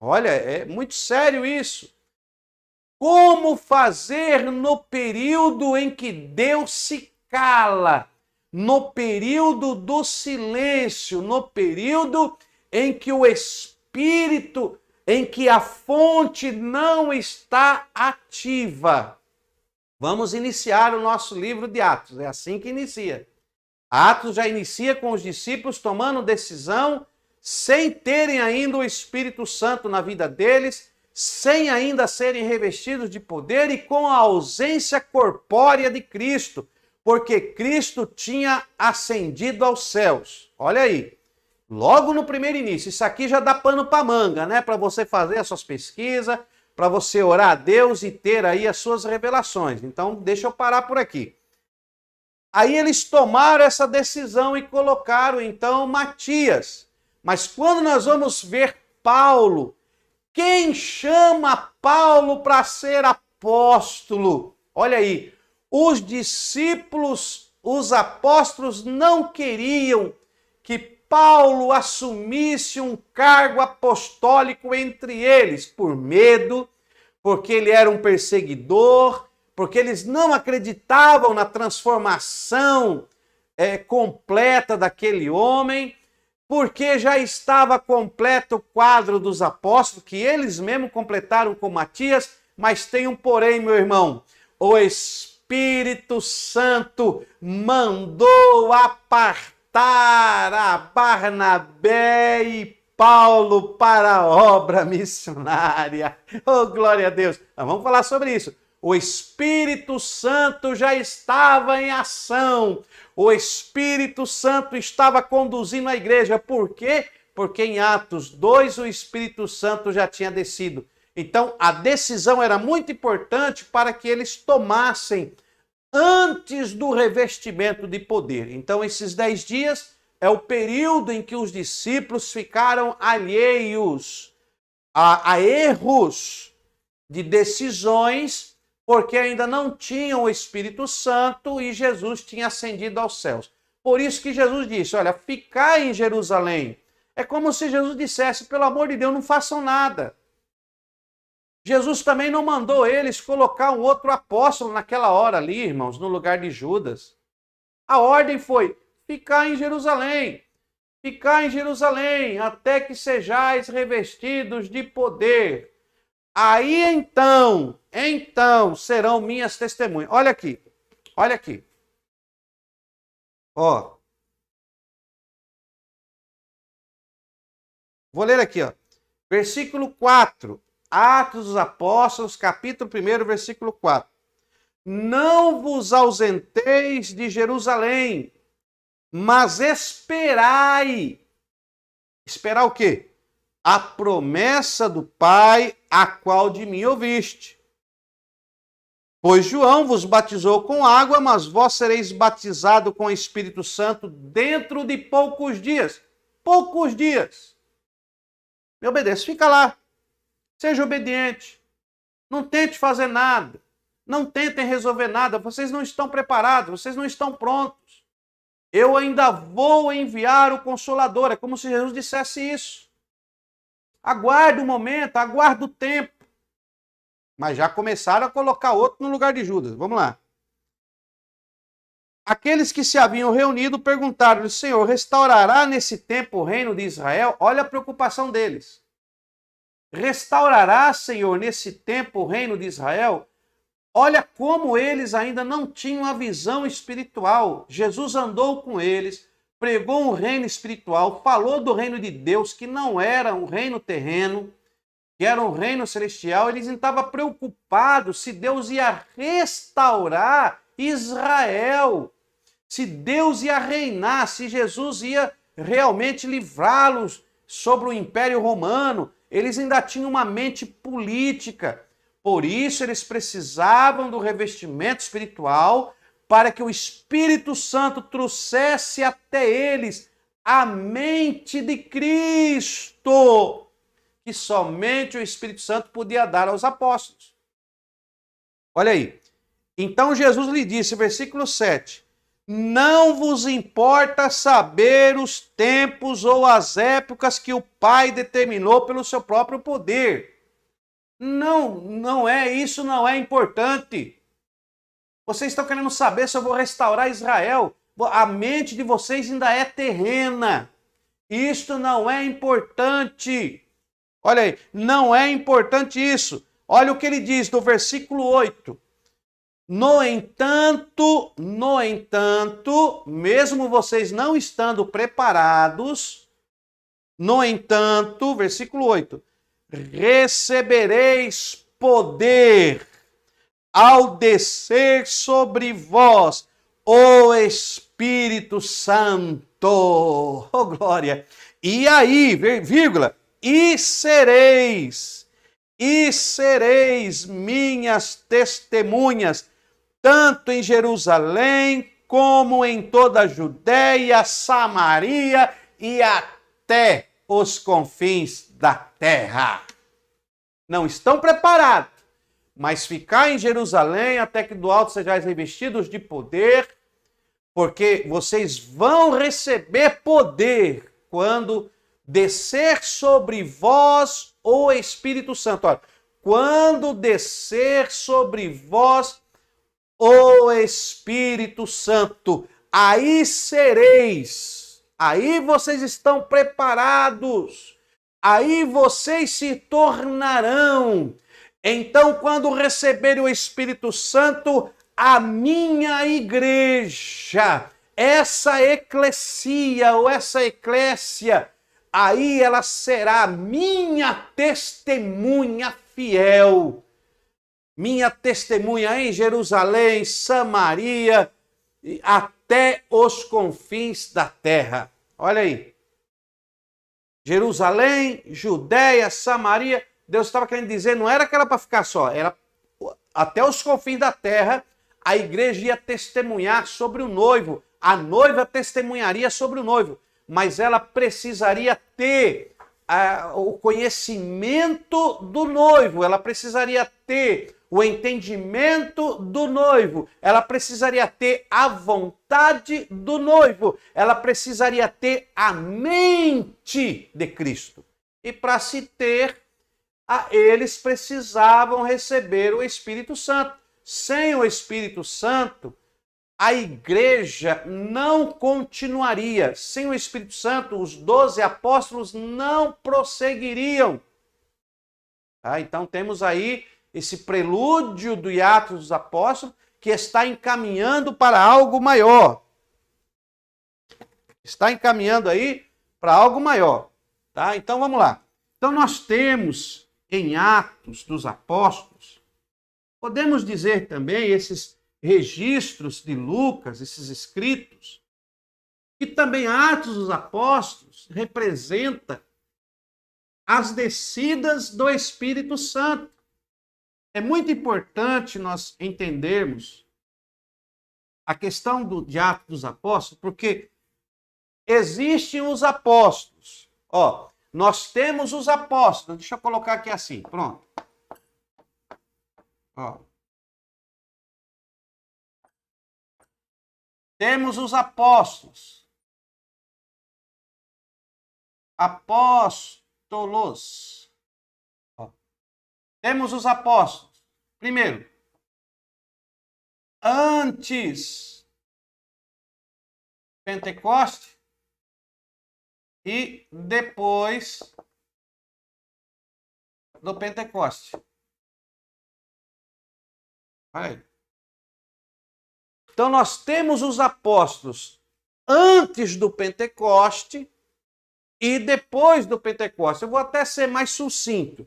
Olha, é muito sério isso. Como fazer no período em que Deus se cala, no período do silêncio, no período em que o Espírito, em que a fonte não está ativa. Vamos iniciar o nosso livro de Atos, é assim que inicia. Atos já inicia com os discípulos tomando decisão, sem terem ainda o Espírito Santo na vida deles, sem ainda serem revestidos de poder e com a ausência corpórea de Cristo, porque Cristo tinha ascendido aos céus. Olha aí, logo no primeiro início, isso aqui já dá pano para manga, né? Para você fazer as suas pesquisas, para você orar a Deus e ter aí as suas revelações. Então, deixa eu parar por aqui. Aí eles tomaram essa decisão e colocaram então Matias. Mas quando nós vamos ver Paulo, quem chama Paulo para ser apóstolo? Olha aí, os discípulos, os apóstolos não queriam que Paulo assumisse um cargo apostólico entre eles, por medo, porque ele era um perseguidor, porque eles não acreditavam na transformação completa daquele homem, porque já estava completo o quadro dos apóstolos, que eles mesmos completaram com Matias, mas tem um porém, meu irmão, o Espírito Santo mandou apartar a Barnabé e Paulo para a obra missionária. Oh, glória a Deus! Mas vamos falar sobre isso. O Espírito Santo já estava em ação. O Espírito Santo estava conduzindo a igreja. Por quê? Porque em Atos 2 o Espírito Santo já tinha descido. Então a decisão era muito importante para que eles tomassem antes do revestimento de poder. Então esses 10 dias é o período em que os discípulos ficaram alheios a erros de decisões, porque ainda não tinham o Espírito Santo e Jesus tinha ascendido aos céus. Por isso que Jesus disse, olha, ficar em Jerusalém. É como se Jesus dissesse, pelo amor de Deus, não façam nada. Jesus também não mandou eles colocar um outro apóstolo naquela hora ali, irmãos, no lugar de Judas. A ordem foi ficar em Jerusalém. Ficar em Jerusalém até que sejais revestidos de poder. Aí então serão minhas testemunhas. Olha aqui, olha aqui. Ó. Vou ler aqui, ó. Versículo 4. Atos dos Apóstolos, capítulo 1, versículo 4. Não vos ausenteis de Jerusalém, mas esperai. Esperar o quê? A promessa do Pai, a qual de mim ouviste. Pois João vos batizou com água, mas vós sereis batizados com o Espírito Santo dentro de poucos dias. Poucos dias. Me obedeça, fica lá. Seja obediente. Não tente fazer nada. Não tentem resolver nada. Vocês não estão preparados, vocês não estão prontos. Eu ainda vou enviar o Consolador. É como se Jesus dissesse isso. Aguarde o momento, aguarde o tempo. Mas já começaram a colocar outro no lugar de Judas. Vamos lá. Aqueles que se haviam reunido perguntaram-lhe, Senhor, restaurará nesse tempo o reino de Israel? Olha a preocupação deles. Restaurará, Senhor, nesse tempo o reino de Israel? Olha como eles ainda não tinham a visão espiritual. Jesus andou com eles, pregou um reino espiritual, falou do reino de Deus, que não era um reino terreno, que era um reino celestial. Eles estavam preocupados se Deus ia restaurar Israel, se Deus ia reinar, se Jesus ia realmente livrá-los sobre o Império Romano. Eles ainda tinham uma mente política. Por isso eles precisavam do revestimento espiritual para que o Espírito Santo trouxesse até eles a mente de Cristo, que somente o Espírito Santo podia dar aos apóstolos. Olha aí. Então Jesus lhe disse, versículo 7, não vos importa saber os tempos ou as épocas que o Pai determinou pelo seu próprio poder. Não, não é, isso não é importante. Vocês estão querendo saber se eu vou restaurar Israel. A mente de vocês ainda é terrena. Isto não é importante. Olha aí, não é importante isso. Olha o que ele diz no versículo 8. No entanto, mesmo vocês não estando preparados, no entanto, versículo 8, recebereis poder ao descer sobre vós o Espírito Santo. Oh, glória! E aí, vírgula, e sereis minhas testemunhas, tanto em Jerusalém, como em toda a Judéia, Samaria e até os confins da terra. Não estão preparados, mas ficar em Jerusalém até que do alto sejais revestidos de poder, porque vocês vão receber poder quando descer sobre vós o Espírito Santo. Olha, quando descer sobre vós o Espírito Santo, aí sereis, aí vocês estão preparados, aí vocês se tornarão. Então, quando receberem o Espírito Santo, a minha igreja, essa eclesia ou essa eclésia, aí ela será minha testemunha fiel. Minha testemunha em Jerusalém, Samaria, até os confins da terra. Olha aí. Jerusalém, Judéia, Samaria. Deus estava querendo dizer, não era que era para ficar só, era até os confins da terra, a igreja ia testemunhar sobre o noivo. A noiva testemunharia sobre o noivo, mas ela precisaria ter o conhecimento do noivo, ela precisaria ter o entendimento do noivo, ela precisaria ter a vontade do noivo, ela precisaria ter a mente de Cristo. E para se ter, eles precisavam receber o Espírito Santo. Sem o Espírito Santo, a igreja não continuaria. Sem o Espírito Santo, os 12 apóstolos não prosseguiriam. Então temos aí esse prelúdio do Atos dos Apóstolos que está encaminhando para algo maior. Está encaminhando aí para algo maior. Tá? Então vamos lá. Então nós temos em Atos dos Apóstolos, podemos dizer também esses registros de Lucas, esses escritos, que também Atos dos Apóstolos representa as descidas do Espírito Santo. É muito importante nós entendermos a questão de Atos dos Apóstolos, porque existem os apóstolos. Nós temos os apóstolos. Deixa eu colocar aqui assim, pronto. Temos os apóstolos. Apóstolos. Temos os apóstolos. Primeiro, antes Pentecoste e depois do Pentecoste. Aí. Então nós temos os apóstolos antes do Pentecoste e depois do Pentecoste. Eu vou até ser mais sucinto.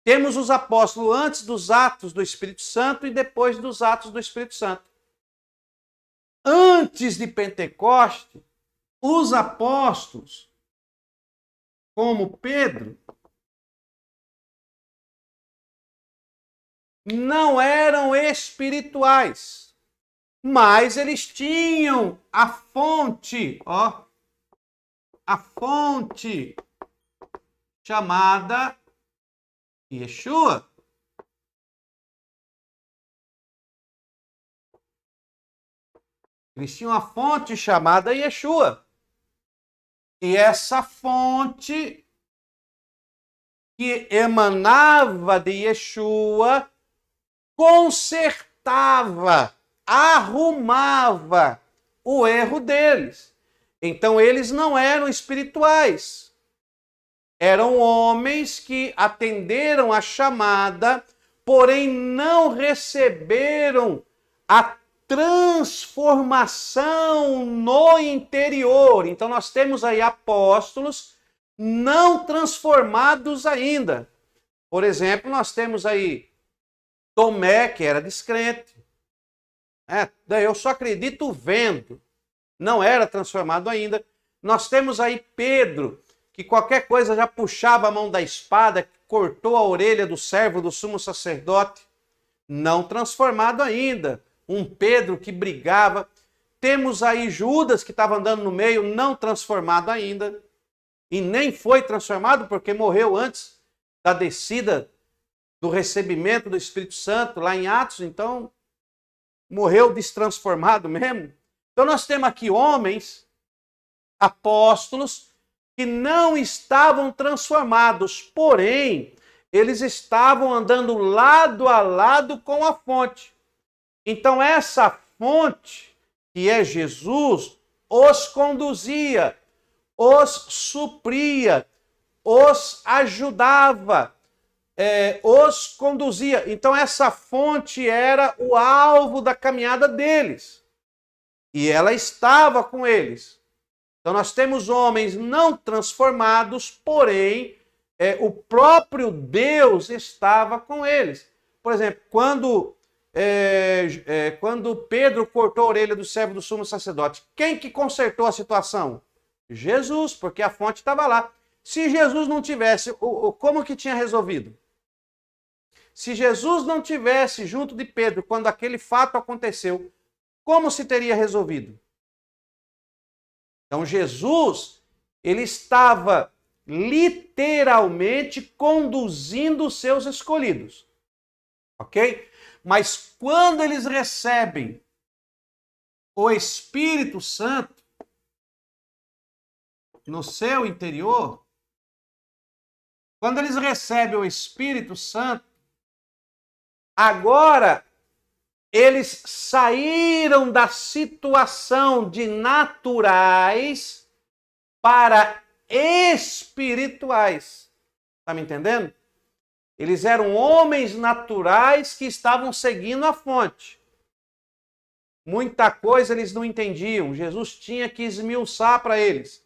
Temos os apóstolos antes dos atos do Espírito Santo e depois dos atos do Espírito Santo. Antes de Pentecoste, os apóstolos, como Pedro, não eram espirituais, mas eles tinham a fonte, a fonte chamada Yeshua. Eles tinham a fonte chamada Yeshua. E essa fonte que emanava de Yeshua consertava, arrumava o erro deles. Então eles não eram espirituais. Eram homens que atenderam a chamada, porém não receberam a transformação no interior. Então nós temos aí apóstolos não transformados ainda. Por exemplo, nós temos aí Tomé, que era descrente. Eu só acredito vendo. Não era transformado ainda. Nós temos aí Pedro, que qualquer coisa já puxava a mão da espada, cortou a orelha do servo do sumo sacerdote. Não transformado ainda. Um Pedro que brigava. Temos aí Judas, que estava andando no meio, não transformado ainda. E nem foi transformado porque morreu antes da descida do recebimento do Espírito Santo, lá em Atos. Então, morreu destransformado mesmo. Então, nós temos aqui homens, apóstolos, que não estavam transformados, porém, eles estavam andando lado a lado com a fonte. Então, essa fonte, que é Jesus, os conduzia, os supria, os ajudava, os conduzia. Então, essa fonte era o alvo da caminhada deles. E ela estava com eles. Então, nós temos homens não transformados, porém, o próprio Deus estava com eles. Por exemplo, quando Pedro cortou a orelha do servo do sumo sacerdote, quem que consertou a situação? Jesus, porque a fonte estava lá. Se Jesus não tivesse, como que tinha resolvido? Se Jesus não tivesse junto de Pedro quando aquele fato aconteceu, como se teria resolvido? Então Jesus, ele estava literalmente conduzindo os seus escolhidos. Ok? Mas quando eles recebem o Espírito Santo no seu interior, quando eles recebem o Espírito Santo, agora eles saíram da situação de naturais para espirituais. Está me entendendo? Eles eram homens naturais que estavam seguindo a fonte. Muita coisa eles não entendiam. Jesus tinha que esmiuçar para eles.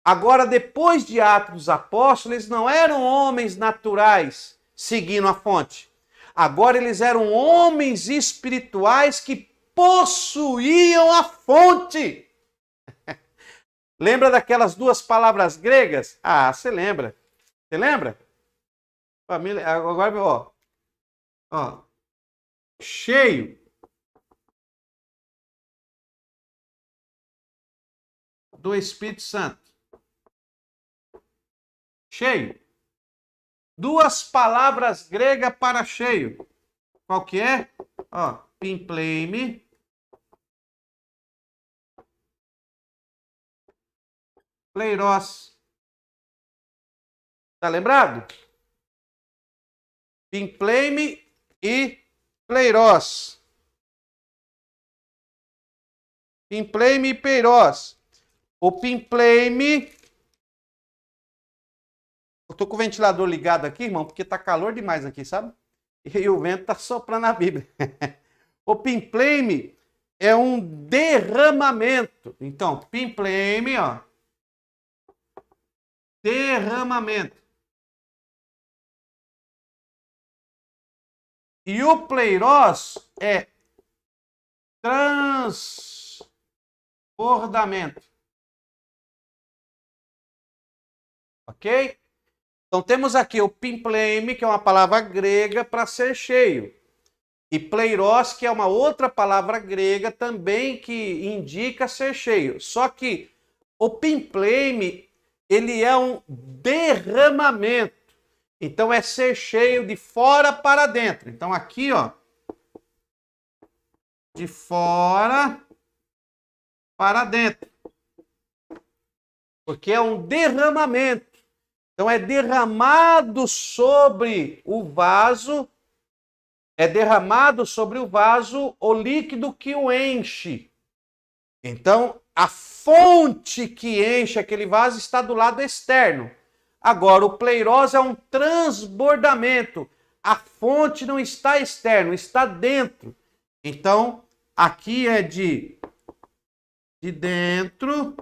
Agora, depois de Atos dos Apóstolos, eles não eram homens naturais seguindo a fonte. Agora eles eram homens espirituais que possuíam a fonte. Lembra daquelas duas palavras gregas? Ah, você lembra. Você lembra? Agora, ó. Cheio. Do Espírito Santo. Cheio. Duas palavras gregas para cheio. Qual que é? Ó, pimpleime. Pleiros. Tá lembrado? Pimpleime e pleiros. Pimpleime e pleiros. O pimpleime... Eu tô com o ventilador ligado aqui, irmão, porque tá calor demais aqui, sabe? E o vento tá soprando a Bíblia. O pimpleime é um derramamento. Então, pimpleime, ó. Derramamento. E o pleiros é transbordamento. Ok? Então temos aqui o pimpleime, que é uma palavra grega para ser cheio. E pleiros, que é uma outra palavra grega também que indica ser cheio. Só que o pimpleime, ele é um derramamento. Então é ser cheio de fora para dentro. Então aqui, ó, de fora para dentro. Porque é um derramamento. Então é derramado sobre o vaso, o líquido que o enche. Então, a fonte que enche aquele vaso está do lado externo. Agora, o pleirós é um transbordamento. A fonte não está externo, está dentro. Então, aqui é de dentro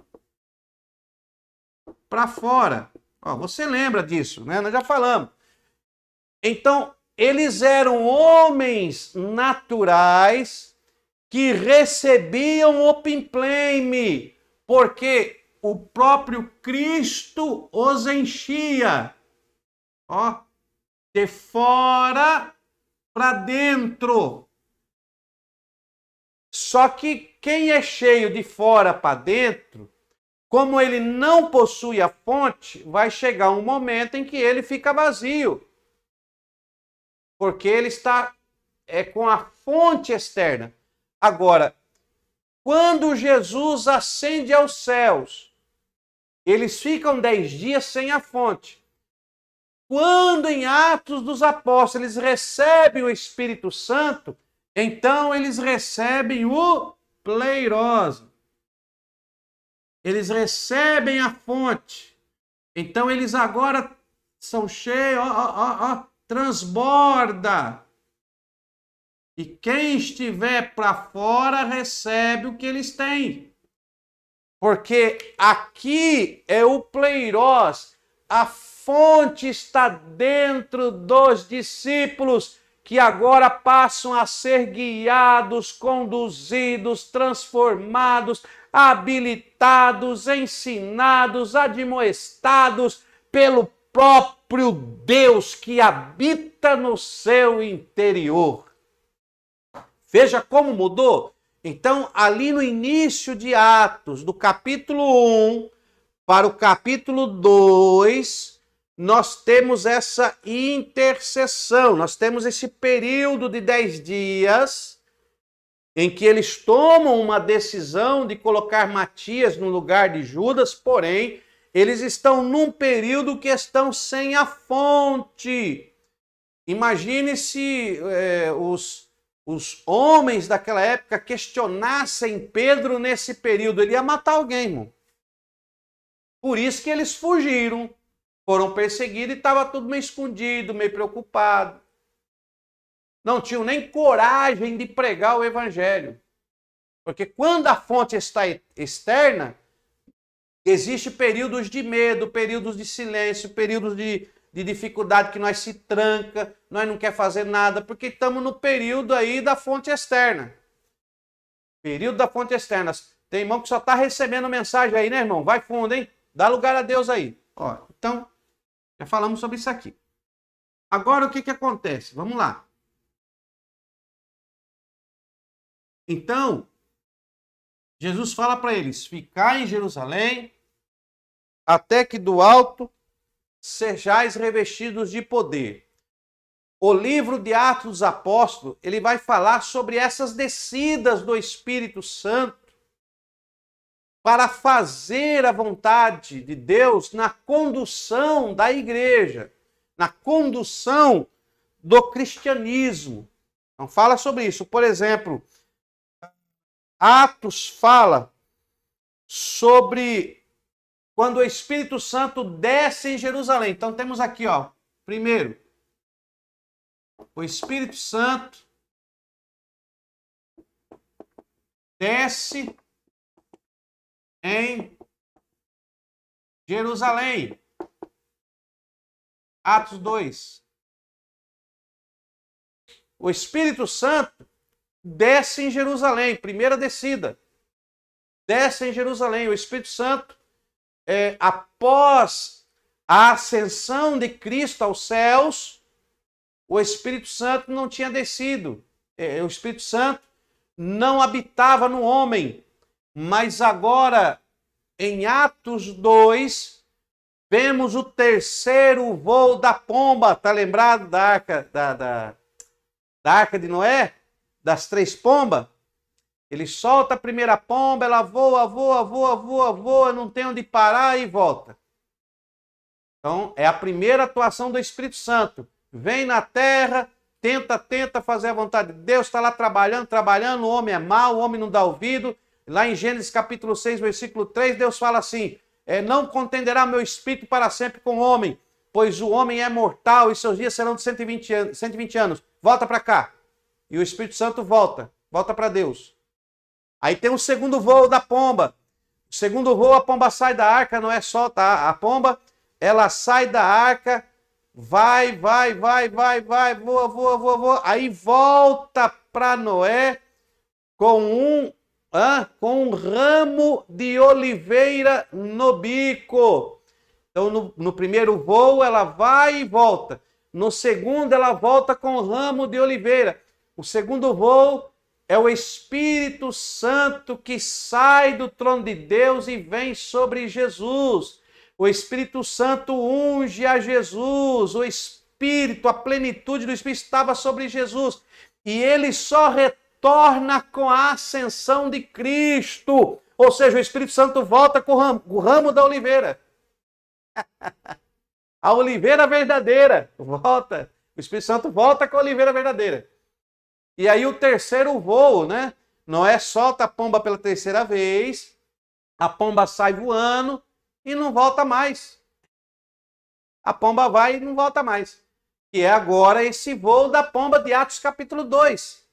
para fora. Ó, você lembra disso, né? Nós já falamos. Então, eles eram homens naturais que recebiam o pimpleme, porque o próprio Cristo os enchia. Ó, de fora para dentro. Só que quem é cheio de fora para dentro, como ele não possui a fonte, vai chegar um momento em que ele fica vazio. Porque ele está com a fonte externa. Agora, quando Jesus ascende aos céus, eles ficam 10 dias sem a fonte. Quando em Atos dos Apóstolos eles recebem o Espírito Santo, então eles recebem o pleirós. Eles recebem a fonte. Então eles agora são cheios, transborda. E quem estiver para fora recebe o que eles têm. Porque aqui é o pleirós. A fonte está dentro dos discípulos, que agora passam a ser guiados, conduzidos, transformados, habilitados, ensinados, admoestados pelo próprio Deus que habita no seu interior. Veja como mudou. Então, ali no início de Atos, do capítulo 1 para o capítulo 2, nós temos essa intercessão, nós temos esse período de 10 dias em que eles tomam uma decisão de colocar Matias no lugar de Judas, porém, eles estão num período que estão sem a fonte. Imagine se os homens daquela época questionassem Pedro nesse período, ele ia matar alguém, irmão. Por isso que eles fugiram, foram perseguidos e estava tudo meio escondido, meio preocupado. Não tinham nem coragem de pregar o evangelho. Porque quando a fonte está externa, existem períodos de medo, períodos de silêncio, períodos de dificuldade que nós se tranca, nós não quer fazer nada, porque estamos no período aí da fonte externa. Período da fonte externa. Tem irmão que só está recebendo mensagem aí, né, irmão? Vai fundo, hein? Dá lugar a Deus aí. Ó, então, já falamos sobre isso aqui. Agora, o que acontece? Vamos lá. Então, Jesus fala para eles, ficai em Jerusalém, até que do alto sejais revestidos de poder. O livro de Atos dos Apóstolos, ele vai falar sobre essas descidas do Espírito Santo para fazer a vontade de Deus na condução da igreja, na condução do cristianismo. Então fala sobre isso. Por exemplo, Atos fala sobre quando o Espírito Santo desce em Jerusalém. Então temos aqui, ó, primeiro, o Espírito Santo desce em Jerusalém. Atos 2. O Espírito Santo desce em Jerusalém, primeira descida. Desce em Jerusalém. O Espírito Santo, após a ascensão de Cristo aos céus, o Espírito Santo não tinha descido. O Espírito Santo não habitava no homem. Mas agora, em Atos 2, vemos o terceiro voo da pomba. Está lembrado da arca, da arca de Noé? Das 3 pombas? Ele solta a primeira pomba, ela voa, voa, voa, voa, voa, não tem onde parar e volta. Então, é a primeira atuação do Espírito Santo. Vem na terra, tenta fazer a vontade de Deus, está lá trabalhando, o homem é mau, o homem não dá ouvido. Lá em Gênesis capítulo 6, versículo 3, Deus fala assim, não contenderá meu espírito para sempre com o homem, pois o homem é mortal e seus dias serão de 120 anos. Volta para cá. E o Espírito Santo volta para Deus. Aí tem o segundo voo da pomba. O segundo voo, a pomba sai da arca, não é só, tá? A pomba, ela sai da arca, vai, voa. Aí volta para Noé com um ramo de oliveira no bico. Então, no primeiro voo, ela vai e volta. No segundo, ela volta com o ramo de oliveira. O segundo voo é o Espírito Santo que sai do trono de Deus e vem sobre Jesus. O Espírito Santo unge a Jesus. O Espírito, a plenitude do Espírito estava sobre Jesus. E ele só retorna com a ascensão de Cristo. Ou seja, o Espírito Santo volta com o ramo da oliveira. A oliveira verdadeira volta. O Espírito Santo volta com a oliveira verdadeira. E aí o terceiro voo, né? Noé solta a pomba pela terceira vez, a pomba sai voando e não volta mais. A pomba vai e não volta mais. E é agora esse voo da pomba de Atos capítulo 2.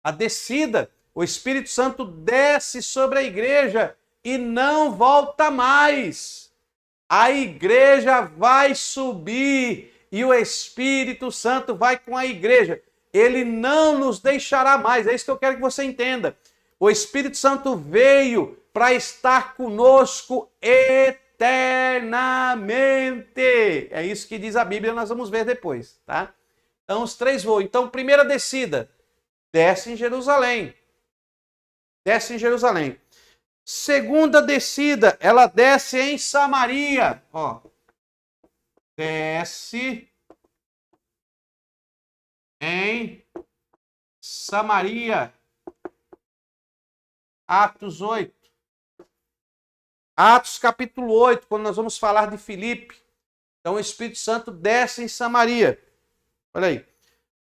A descida, o Espírito Santo desce sobre a igreja e não volta mais. A igreja vai subir e o Espírito Santo vai com a igreja. Ele não nos deixará mais. É isso que eu quero que você entenda. O Espírito Santo veio para estar conosco eternamente. É isso que diz a Bíblia, nós vamos ver depois, tá? Então, os três voos. Então, primeira descida, desce em Jerusalém. Desce em Jerusalém. Segunda descida, ela desce em Samaria. Ó. Desce em Samaria. Atos 8. Atos capítulo 8, quando nós vamos falar de Filipe. Então o Espírito Santo desce em Samaria. Olha aí.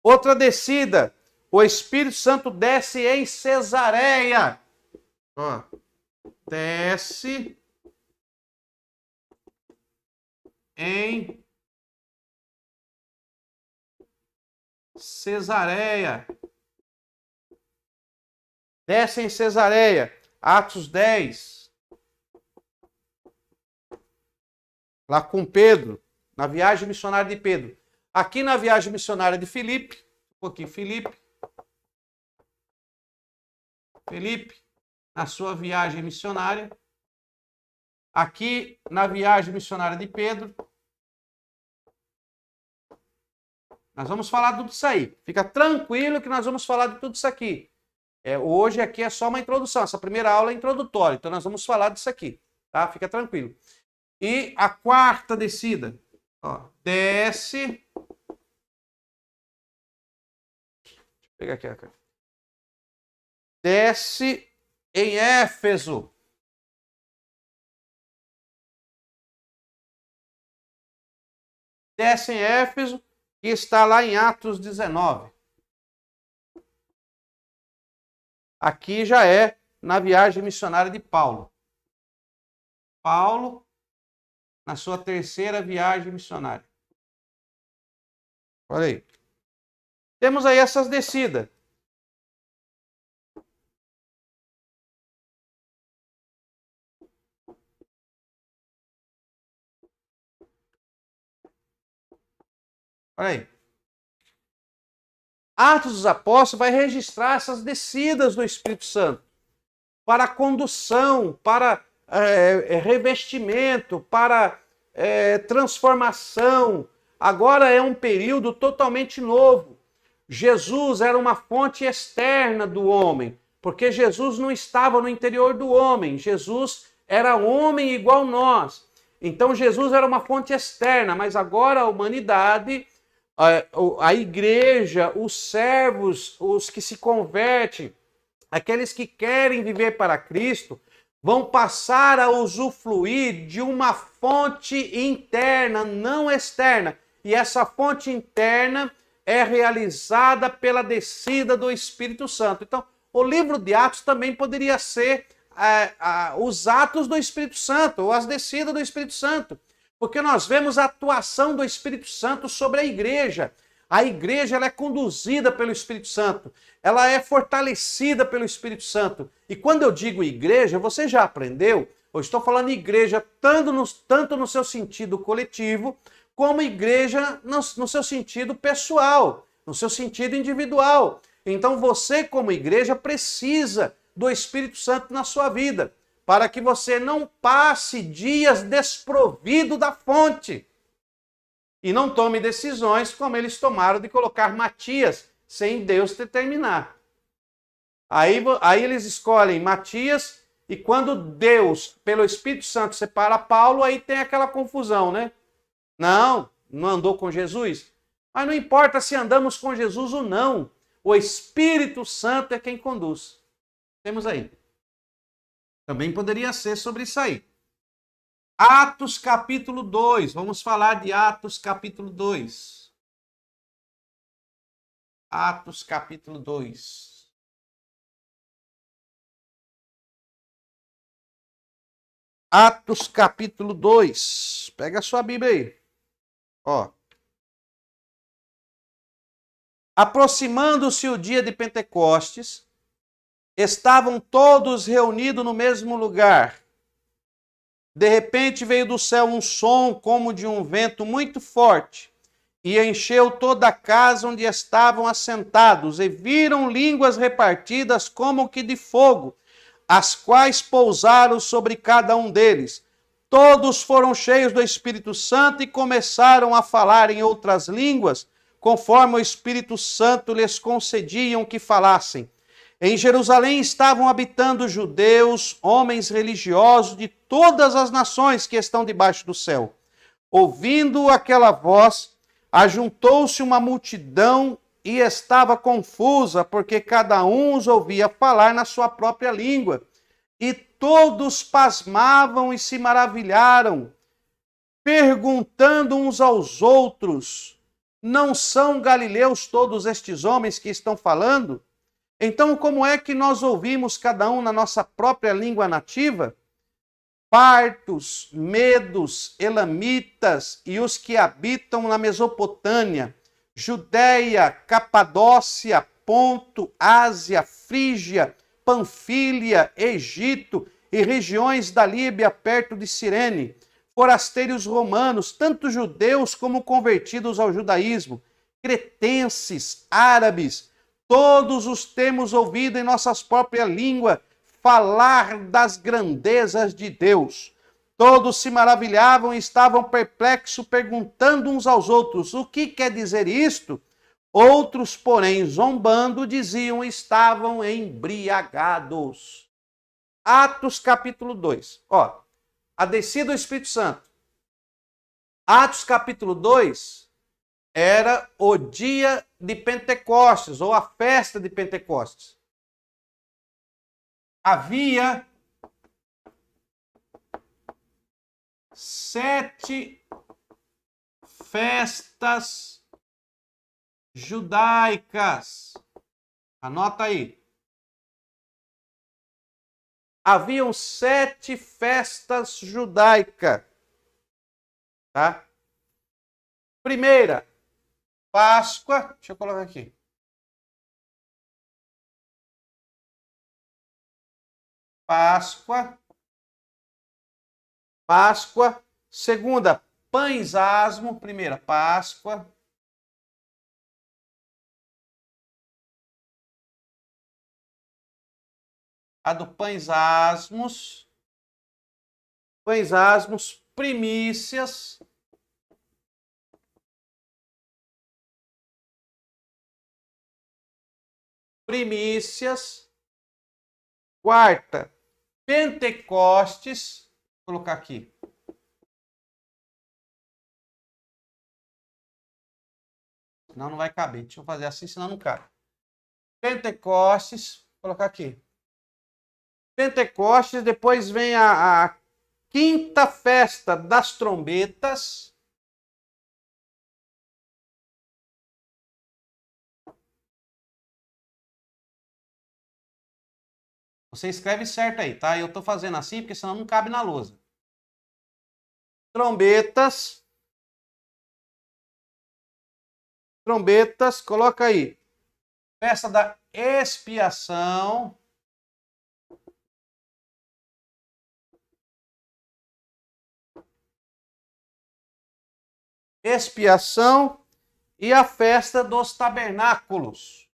Outra descida, o Espírito Santo desce em Cesareia. Ó. Desce em Cesareia. Desce em Cesareia. Atos 10. Lá com Pedro, na viagem missionária de Pedro. Aqui na viagem missionária de Filipe, um pouquinho, Filipe, na sua viagem missionária. Aqui na viagem missionária de Pedro. Nós vamos falar de tudo isso aí. Fica tranquilo que nós vamos falar de tudo isso aqui. Hoje aqui é só uma introdução. Essa primeira aula é introdutória. Então nós vamos falar disso aqui. Tá? Fica tranquilo. E a quarta descida. Ó, desce. Deixa eu pegar aqui. Desce em Éfeso. Desce em Éfeso, que está lá em Atos 19. Aqui já é na viagem missionária de Paulo. Paulo, na sua terceira viagem missionária. Olha aí. Temos aí essas descidas. Olha aí. Atos dos Apóstolos vai registrar essas descidas do Espírito Santo para condução, para revestimento, para transformação. Agora é um período totalmente novo. Jesus era uma fonte externa do homem, porque Jesus não estava no interior do homem. Jesus era homem igual nós. Então Jesus era uma fonte externa, mas agora a humanidade, a igreja, os servos, os que se convertem, aqueles que querem viver para Cristo, vão passar a usufruir de uma fonte interna, não externa. E essa fonte interna é realizada pela descida do Espírito Santo. Então, o livro de Atos também poderia ser os atos do Espírito Santo, ou as descidas do Espírito Santo. Porque nós vemos a atuação do Espírito Santo sobre a igreja. A igreja ela é conduzida pelo Espírito Santo, ela é fortalecida pelo Espírito Santo. E quando eu digo igreja, você já aprendeu? Eu estou falando igreja tanto no seu sentido coletivo, como igreja no seu sentido pessoal, no seu sentido individual. Então você, como igreja, precisa do Espírito Santo na sua vida, para que você não passe dias desprovido da fonte. E não tome decisões como eles tomaram de colocar Matias sem Deus determinar. Aí eles escolhem Matias e quando Deus, pelo Espírito Santo, separa Paulo, aí tem aquela confusão, né? Não andou com Jesus? Mas não importa se andamos com Jesus ou não. O Espírito Santo é quem conduz. Temos aí. Também poderia ser sobre isso aí. Atos capítulo 2. Vamos falar de Atos capítulo 2. Atos capítulo 2. Atos capítulo 2. Pega a sua Bíblia aí. Ó. Aproximando-se o dia de Pentecostes, estavam todos reunidos no mesmo lugar. De repente veio do céu um som como de um vento muito forte e encheu toda a casa onde estavam assentados e viram línguas repartidas como que de fogo, as quais pousaram sobre cada um deles. Todos foram cheios do Espírito Santo e começaram a falar em outras línguas, conforme o Espírito Santo lhes concediam que falassem. Em Jerusalém estavam habitando judeus, homens religiosos de todas as nações que estão debaixo do céu. Ouvindo aquela voz, ajuntou-se uma multidão e estava confusa, porque cada um os ouvia falar na sua própria língua. E todos pasmavam e se maravilharam, perguntando uns aos outros: não são galileus todos estes homens que estão falando? Então, como é que nós ouvimos cada um na nossa própria língua nativa? Partos, medos, elamitas e os que habitam na Mesopotâmia, Judéia, Capadócia, Ponto, Ásia, Frígia, Panfília, Egito e regiões da Líbia perto de Cirene, forasteiros romanos, tanto judeus como convertidos ao judaísmo, cretenses, árabes, todos os temos ouvido em nossas próprias línguas falar das grandezas de Deus. Todos se maravilhavam e estavam perplexos, perguntando uns aos outros: o que quer dizer isto? Outros, porém, zombando, diziam: estavam embriagados. Atos capítulo 2. Ó, a descida do Espírito Santo. Atos capítulo 2 era o dia de Pentecostes, ou a festa de Pentecostes. Havia 7 festas judaicas. Anota aí. Haviam 7 festas judaicas. Tá? Primeira, Páscoa. Deixa eu colocar aqui. Páscoa. Segunda, pães asmo. Primeira, Páscoa. A do pães asmos. Pães asmos, primícias. Quarta, Pentecostes. Vou colocar aqui. Senão não vai caber. Deixa eu fazer assim, senão não cabe. Pentecostes. Vou colocar aqui. Pentecostes, depois vem a quinta festa das trombetas. Você escreve certo aí, tá? Eu tô fazendo assim porque senão não cabe na lousa. Trombetas. Trombetas, coloca aí. Festa da expiação. Expiação e a festa dos tabernáculos.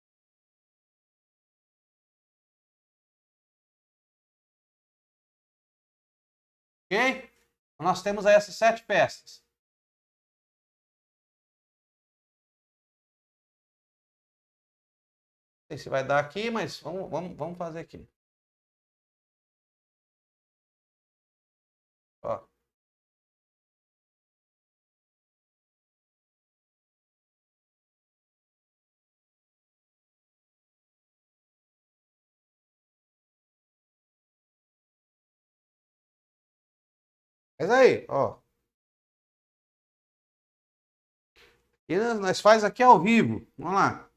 Ok? Nós temos aí essas 7 festas. Não sei se vai dar aqui, mas vamos fazer aqui. Ó. Mas aí, ó. E nós faz aqui ao vivo. Vamos lá.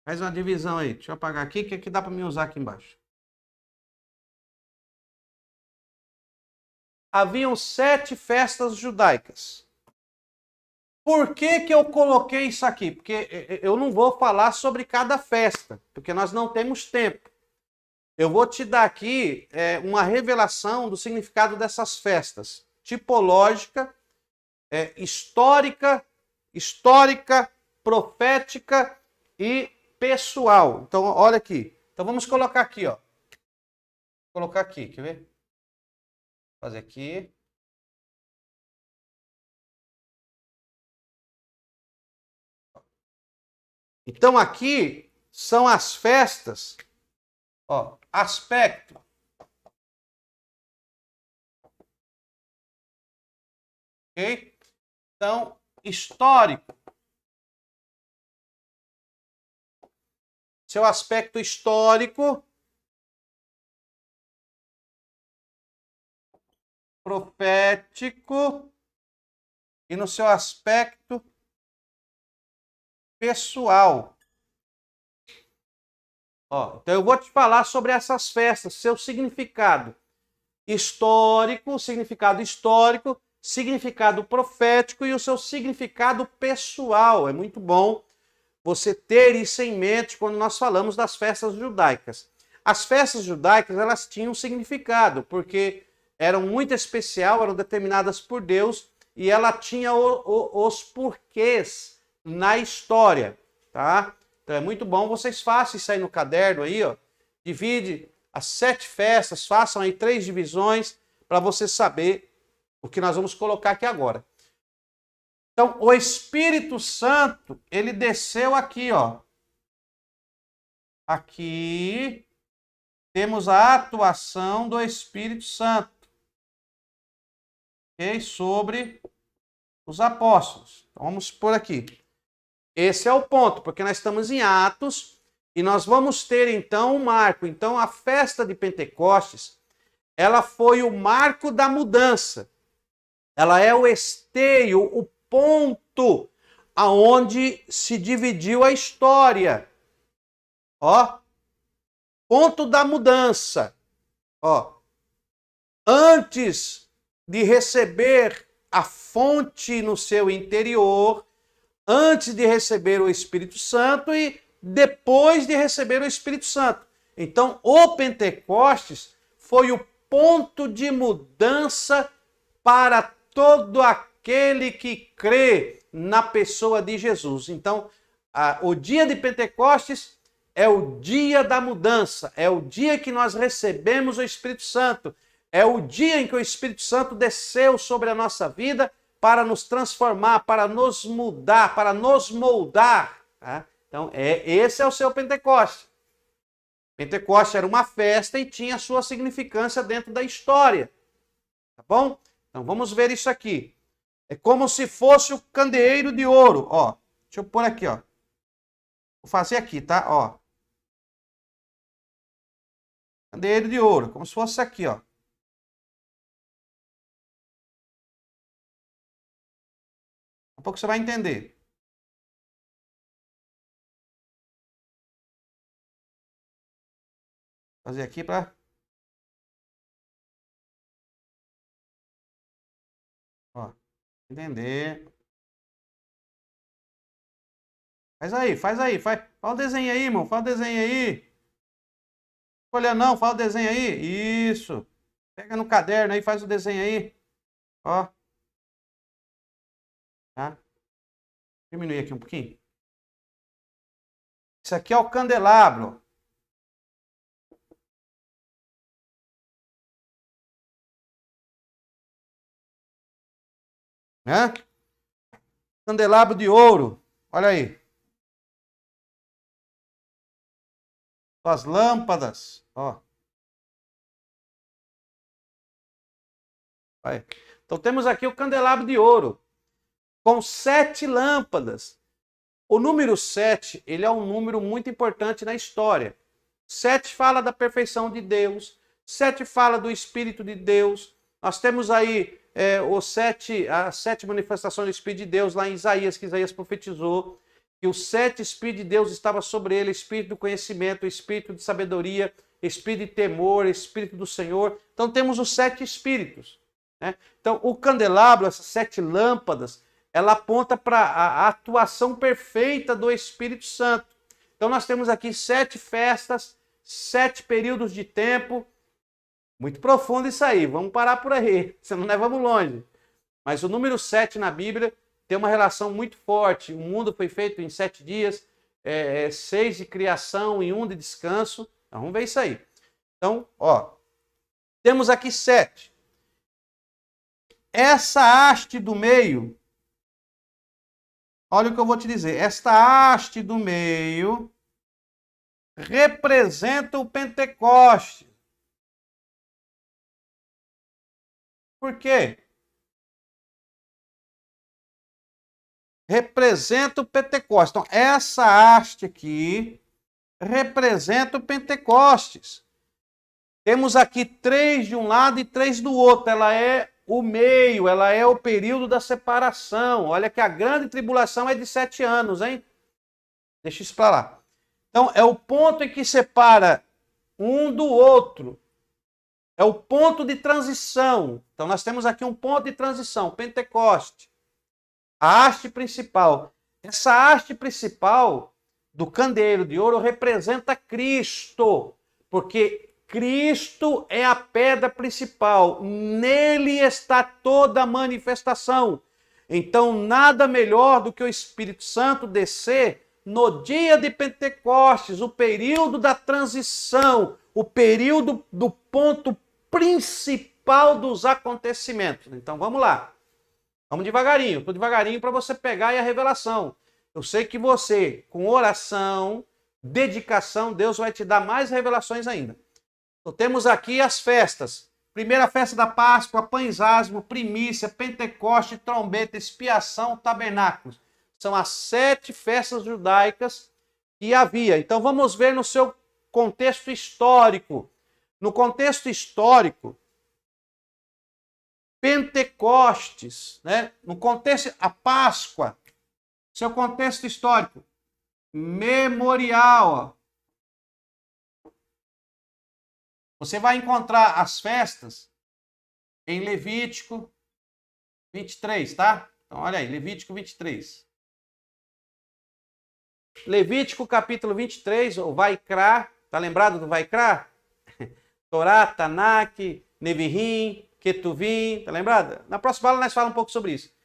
Faz uma divisão aí. Deixa eu apagar aqui, que aqui dá para me usar aqui embaixo. Haviam 7 festas judaicas. Por que que eu coloquei isso aqui? Porque eu não vou falar sobre cada festa, porque nós não temos tempo. Eu vou te dar aqui uma revelação do significado dessas festas. Tipológica, histórica, profética e pessoal. Então, olha aqui. Então, vamos colocar aqui, ó. Vou colocar aqui, quer ver? Vou fazer aqui. Então, aqui são as festas, ó, aspecto. Ok? Então, histórico. Seu aspecto histórico. Profético. E no seu aspecto pessoal. Ó, então eu vou te falar sobre essas festas, seu significado histórico, significado profético e o seu significado pessoal. É muito bom você ter isso em mente quando nós falamos das festas judaicas. As festas judaicas, elas tinham um significado, porque eram muito especial, eram determinadas por Deus e ela tinha os porquês na história, tá? Então é muito bom, vocês façam isso aí no caderno aí, ó. Divide as 7 festas, façam aí 3 divisões para você saber o que nós vamos colocar aqui agora. Então, o Espírito Santo, ele desceu aqui, ó. Aqui temos a atuação do Espírito Santo, ok? Sobre os apóstolos. Então, vamos por aqui. Esse é o ponto, porque nós estamos em Atos e nós vamos ter então um marco. Então, a festa de Pentecostes, ela foi o marco da mudança. Ela é o esteio, o ponto aonde se dividiu a história. Ó, ponto da mudança. Ó, antes de receber a fonte no seu interior, antes de receber o Espírito Santo e depois de receber o Espírito Santo. Então, o Pentecostes foi o ponto de mudança para todo aquele que crê na pessoa de Jesus. Então, o dia de Pentecostes é o dia da mudança, é o dia que nós recebemos o Espírito Santo, é o dia em que o Espírito Santo desceu sobre a nossa vida para nos transformar, para nos mudar, para nos moldar. Tá? Então, esse é o seu Pentecoste. Pentecoste era uma festa e tinha sua significância dentro da história. Tá bom? Então, vamos ver isso aqui. É como se fosse o candeeiro de ouro. Ó, deixa eu pôr aqui, ó. Vou fazer aqui, tá? Ó. Candeeiro de ouro, como se fosse aqui, ó. Daqui a pouco você vai entender. Vou fazer aqui para... Ó, entender. Faz aí. Faz o desenho aí, irmão. Faz o desenho aí. Olha não, faz o desenho aí. Isso. Pega no caderno aí, faz o desenho aí. Ó. Tá? Diminuir aqui um pouquinho. Isso aqui é o candelabro. Né? Candelabro de ouro. Olha aí. As lâmpadas. Ó. Aí. Então temos aqui o candelabro de ouro. Com 7 lâmpadas. O número 7, ele é um número muito importante na história. 7 fala da perfeição de Deus. 7 fala do Espírito de Deus. Nós temos aí as 7 manifestações do Espírito de Deus lá em Isaías, que Isaías profetizou. Que os 7 Espíritos de Deus estavam sobre ele, Espírito do conhecimento, Espírito de sabedoria, Espírito de temor, Espírito do Senhor. Então temos os 7 Espíritos. Né? Então o candelabro, essas 7 lâmpadas, ela aponta para a atuação perfeita do Espírito Santo. Então nós temos aqui 7 festas, 7 períodos de tempo. Muito profundo isso aí, vamos parar por aí, senão nós vamos longe. Mas o número 7 na Bíblia tem uma relação muito forte. O mundo foi feito em 7 dias, 6 de criação e 1 de descanso. Então, vamos ver isso aí. Então, ó, temos aqui 7. Essa haste do meio, olha o que eu vou te dizer. Esta haste do meio representa o Pentecostes. Por quê? Representa o Pentecostes. Então, essa haste aqui representa o Pentecostes. Temos aqui 3 de um lado e 3 do outro. Ela é o meio, ela é o período da separação. Olha que a grande tribulação é de 7 anos, hein? Deixa isso para lá. Então, é o ponto em que separa um do outro. É o ponto de transição. Então, nós temos aqui um ponto de transição, Pentecoste. A haste principal. Essa haste principal do candeeiro de ouro representa Cristo, porque Cristo é a pedra principal. Nele está toda a manifestação. Então, nada melhor do que o Espírito Santo descer no dia de Pentecostes, o período da transição, o período do ponto principal dos acontecimentos. Então, vamos lá. Vamos devagarinho. Estou devagarinho para você pegar aí a revelação. Eu sei que você, com oração, dedicação, Deus vai te dar mais revelações ainda. Então, temos aqui as festas. Primeira festa da Páscoa, pães asmos, primícia, Pentecoste, trombeta, expiação, tabernáculos. São as 7 festas judaicas que havia. Então vamos ver no seu contexto histórico. No contexto histórico, Pentecostes, né? No contexto, a Páscoa, seu contexto histórico, memorial. Você vai encontrar as festas em Levítico 23, tá? Então, olha aí, Levítico 23. Levítico capítulo 23, o Vaikra, tá lembrado do Vaikra? Torá, Tanak, Nevirim, Ketuvim, tá lembrado? Na próxima aula nós falamos um pouco sobre isso.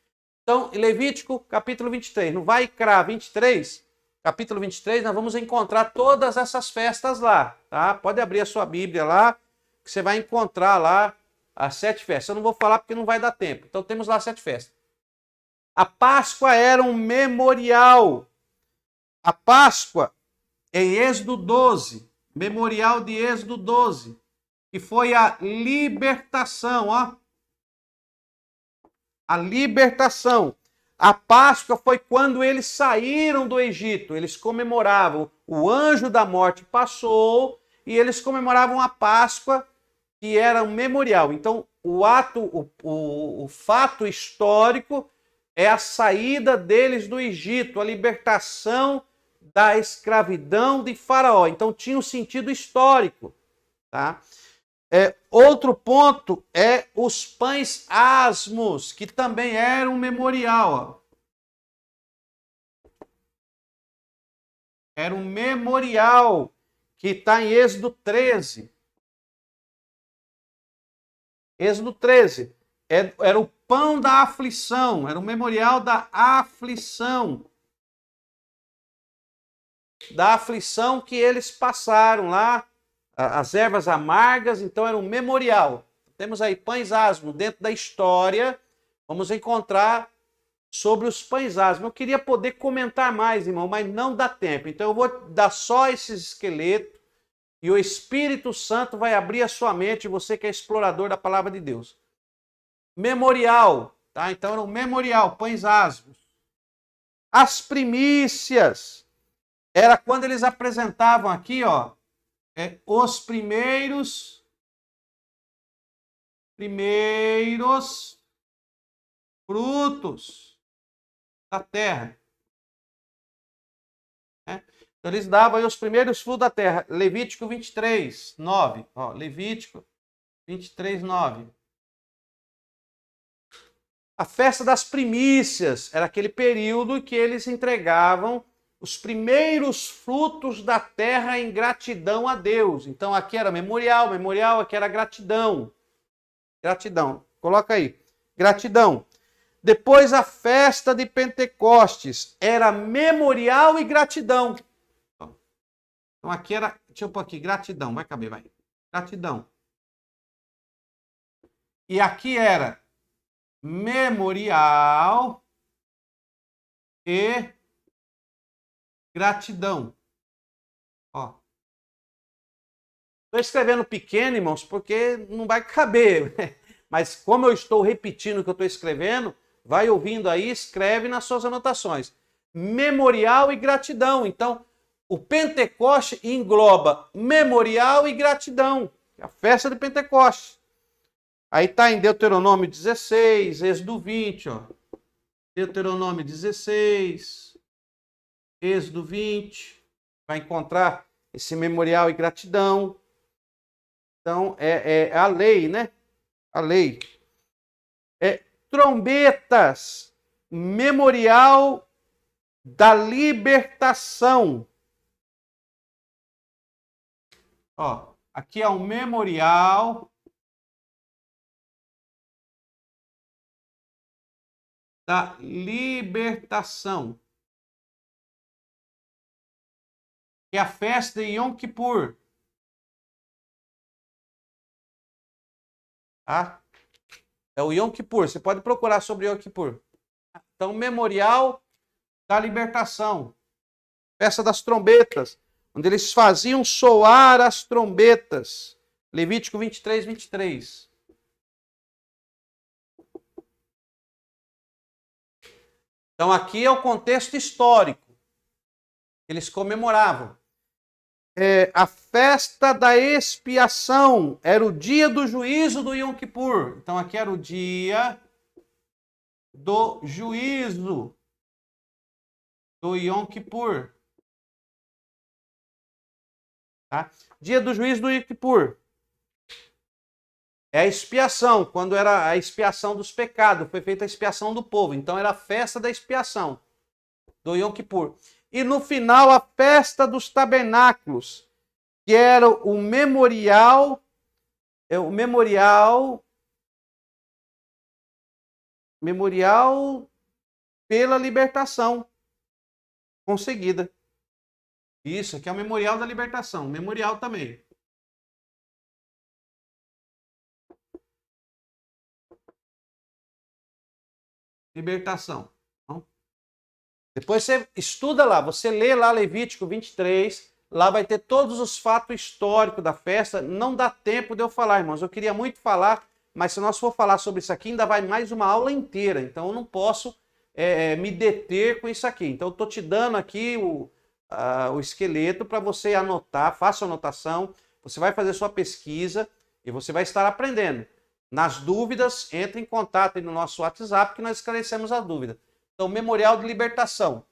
Então, em Levítico capítulo 23, no Vaikra 23, capítulo 23, nós vamos encontrar todas essas festas lá, tá? Pode abrir a sua Bíblia lá, que você vai encontrar lá as 7 festas. Eu não vou falar porque não vai dar tempo. Então, temos lá 7 festas. A Páscoa era um memorial. A Páscoa, em Êxodo 12, memorial de Êxodo 12, que foi a libertação, ó. A libertação. A Páscoa foi quando eles saíram do Egito, eles comemoravam. O anjo da morte passou e eles comemoravam a Páscoa, que era um memorial. Então, o fato histórico é a saída deles do Egito, a libertação da escravidão de Faraó. Então, tinha um sentido histórico. Tá? Outro ponto é os pães asmos, que também era um memorial. Ó. Era um memorial que está em Êxodo 13. Êxodo 13. Era o pão da aflição, era o memorial da aflição. Da aflição que eles passaram lá, as ervas amargas, então era um memorial. Temos aí pães asmos. Dentro da história, vamos encontrar sobre os pães asmos. Eu queria poder comentar mais, irmão, mas não dá tempo. Então eu vou dar só esses esqueletos e o Espírito Santo vai abrir a sua mente, você que é explorador da palavra de Deus. Memorial, tá? Então era um memorial, pães asmos. As primícias era quando eles apresentavam aqui, ó, os primeiros frutos da terra. Então eles davam aí os primeiros frutos da terra. Levítico 23, 9. Ó, Levítico 23, 9. A festa das primícias era aquele período que eles entregavam os primeiros frutos da terra em gratidão a Deus. Então aqui era memorial, aqui era gratidão. Gratidão. Coloca aí. Gratidão. Depois a festa de Pentecostes era memorial e gratidão. Então aqui era, deixa eu pôr aqui, gratidão. Vai caber, vai. Gratidão. E aqui era memorial e gratidão. Ó. Estou escrevendo pequeno, irmãos, porque não vai caber. Mas como eu estou repetindo o que eu estou escrevendo, vai ouvindo aí, escreve nas suas anotações. Memorial e gratidão. Então, o Pentecoste engloba memorial e gratidão. A festa de Pentecoste. Aí está em Deuteronômio 16, Êxodo 20, ó. Deuteronômio 16, Êxodo 20. Vai encontrar esse memorial e gratidão. Então, é a lei, né? A lei. Trombetas, memorial da libertação. Ó, aqui é um memorial da libertação. Que é a festa de Yom Kippur. Tá? É o Yom Kippur. Você pode procurar sobre Yom Kippur. Então, memorial da libertação. Festa das trombetas, onde eles faziam soar as trombetas. Levítico 23, 23. Então, aqui é o contexto histórico. Eles comemoravam. A festa da expiação era o dia do juízo do Yom Kippur. Então, aqui era o dia do juízo do Yom Kippur. Tá? Dia do juízo do Yom Kippur. É a expiação, quando era a expiação dos pecados, foi feita a expiação do povo. Então, era a festa da expiação do Yom Kippur. E no final, a festa dos tabernáculos, que era o memorial pela libertação conseguida. Isso aqui é o memorial da libertação, memorial também. Libertação. Depois você estuda lá, você lê lá Levítico 23, lá vai ter todos os fatos históricos da festa. Não dá tempo de eu falar, irmãos. Eu queria muito falar, mas se nós for falar sobre isso aqui, ainda vai mais uma aula inteira. Então eu não posso me deter com isso aqui. Então eu estou te dando aqui o esqueleto para você anotar, faça a anotação. você vai fazer sua pesquisa e você vai estar aprendendo. Nas dúvidas, entre em contato aí no nosso WhatsApp que nós esclarecemos a dúvida. Então, Memorial de Libertação.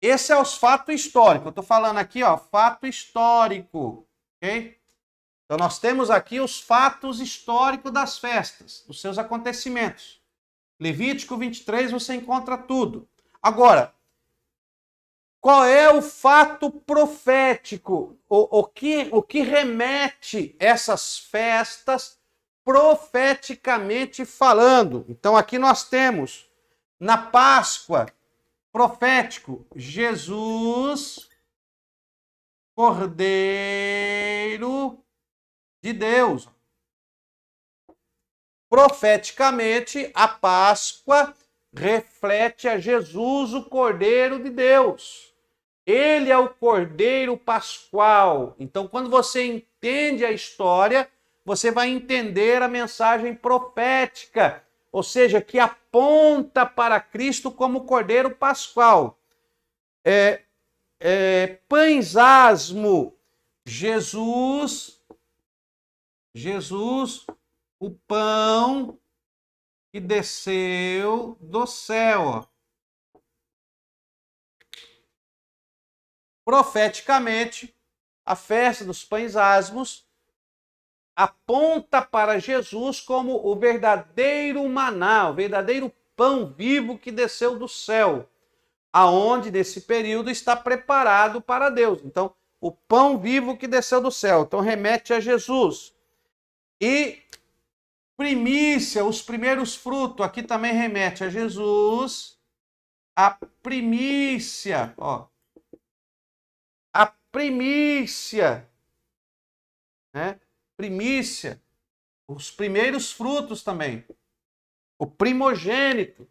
Esse é os fatos históricos. Eu estou falando aqui, ó, fato histórico. Ok? Então, nós temos aqui os fatos históricos das festas, dos seus acontecimentos. Levítico 23, você encontra tudo. Agora, qual é o fato profético? O que remete essas festas profeticamente falando? Então, aqui nós temos, na Páscoa, profético, Jesus, Cordeiro de Deus. Profeticamente, a Páscoa reflete a Jesus, o Cordeiro de Deus. Ele é o Cordeiro Pascual. Então, quando você entende a história, você vai entender a mensagem profética, ou seja, que aponta para Cristo como Cordeiro Pascual. Pães asmo, Jesus, o pão que desceu do céu. Profeticamente, a festa dos pães asmos aponta para Jesus como o verdadeiro maná, o verdadeiro pão vivo que desceu do céu, aonde nesse período está preparado para Deus. Então, o pão vivo que desceu do céu, então remete a Jesus. E primícia, os primeiros frutos, aqui também remete a Jesus. A primícia, ó. A primícia, né? Primícia, os primeiros frutos também. O primogênito.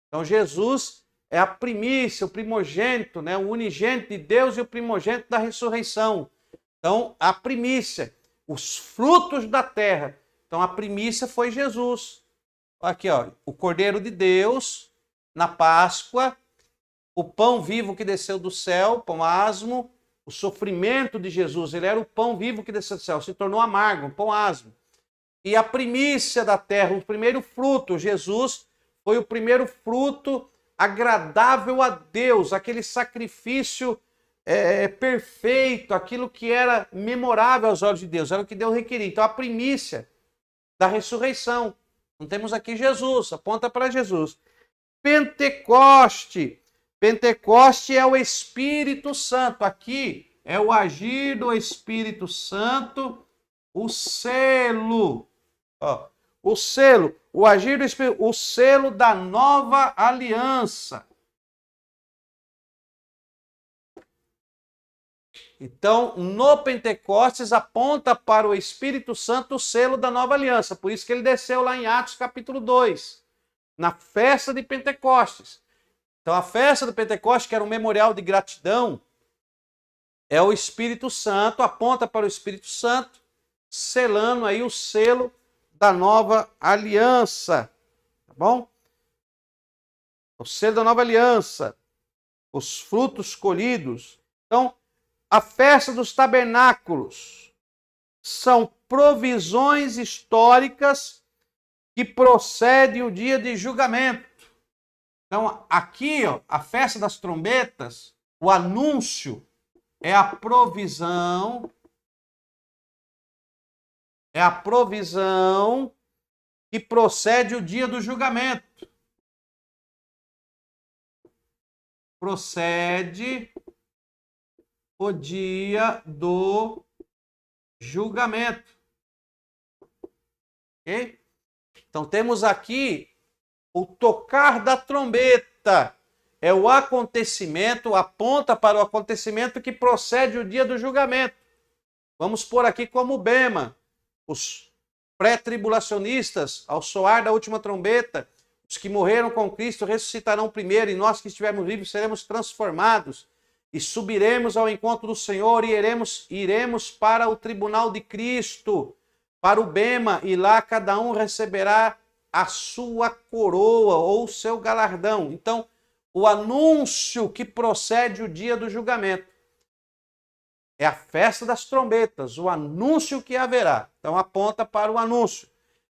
Então, Jesus é a primícia, o primogênito, né? O unigênito de Deus e o primogênito da ressurreição. Então, a primícia, os frutos da terra. Então, a primícia foi Jesus. Aqui, ó, o Cordeiro de Deus, na Páscoa, o pão vivo que desceu do céu, pão asmo, o sofrimento de Jesus, ele era o pão vivo que desceu do céu, se tornou amargo, um pão asmo. E a primícia da terra, o primeiro fruto, Jesus foi o primeiro fruto agradável a Deus, aquele sacrifício perfeito, aquilo que era memorável aos olhos de Deus, era o que Deus requeria. Então, a primícia da ressurreição. Então, temos aqui Jesus, aponta para Jesus. Pentecoste. Pentecoste é o Espírito Santo. Aqui é o agir do Espírito Santo, o selo. Ó, o selo, o agir do Espírito, o selo da nova aliança. Então, no Pentecostes aponta para o Espírito Santo o selo da nova aliança. Por isso que ele desceu lá em Atos capítulo 2, na festa de Pentecostes. Então, a festa do Pentecostes, que era um memorial de gratidão, é o Espírito Santo, aponta para o Espírito Santo, selando aí o selo da nova aliança. Tá bom? O selo da nova aliança, os frutos colhidos. Então, a festa dos tabernáculos são provisões históricas que procedem o dia de julgamento. Então, aqui, ó, a festa das trombetas, o anúncio é a provisão que procede o dia do julgamento. Procede o dia do julgamento. Ok? Então, temos aqui o tocar da trombeta. É o acontecimento, aponta para o acontecimento que procede o dia do julgamento. Vamos pôr aqui como bema. Os pré-tribulacionistas, ao soar da última trombeta, os que morreram com Cristo ressuscitarão primeiro, e nós que estivermos vivos seremos transformados. E subiremos ao encontro do Senhor e iremos para o tribunal de Cristo, para o bema, e lá cada um receberá a sua coroa ou o seu galardão. Então, o anúncio que procede o dia do julgamento. É a festa das trombetas, o anúncio que haverá. Então aponta para o anúncio.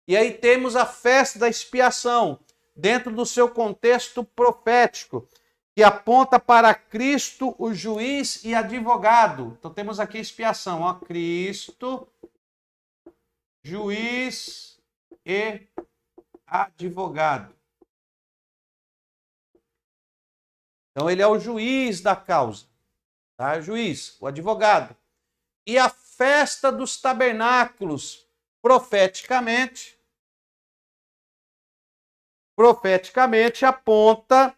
E aí temos a festa da expiação, dentro do seu contexto profético, que aponta para Cristo, o juiz e advogado. Então temos aqui expiação, ó, Cristo, juiz e advogado. Então ele é o juiz da causa, tá? O juiz, o advogado. E a festa dos tabernáculos, profeticamente aponta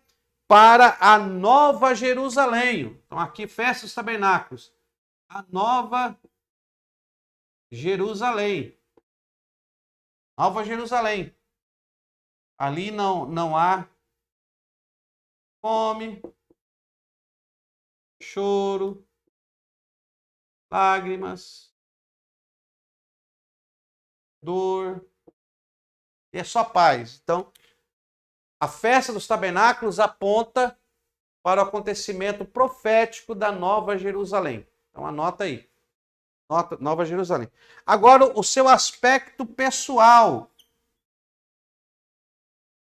para a Nova Jerusalém. Então aqui festa dos tabernáculos, a Nova Jerusalém. Nova Jerusalém. Ali não há fome, choro, lágrimas, dor, é só paz. Então, a festa dos tabernáculos aponta para o acontecimento profético da Nova Jerusalém. Então, anota aí. Nova Jerusalém. Agora, o seu aspecto pessoal.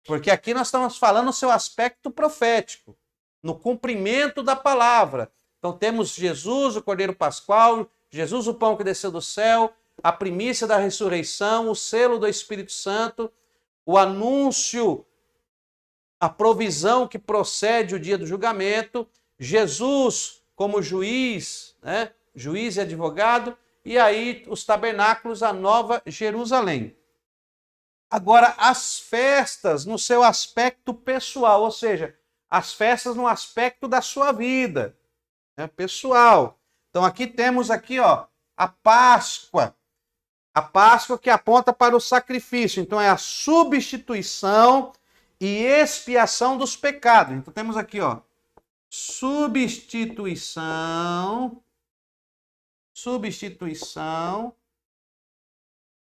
Porque aqui nós estamos falando o seu aspecto profético, no cumprimento da palavra. Então temos Jesus, o Cordeiro Pascual, Jesus, o pão que desceu do céu, a primícia da ressurreição, o selo do Espírito Santo, o anúncio, a provisão que procede o dia do julgamento, Jesus como juiz, né? Juiz e advogado, e aí os tabernáculos, a Nova Jerusalém. Agora, as festas no seu aspecto pessoal, ou seja, as festas no aspecto da sua vida, né, pessoal. Então, aqui temos aqui, ó, a Páscoa que aponta para o sacrifício. Então, é a substituição e expiação dos pecados. Então, temos aqui, ó, substituição,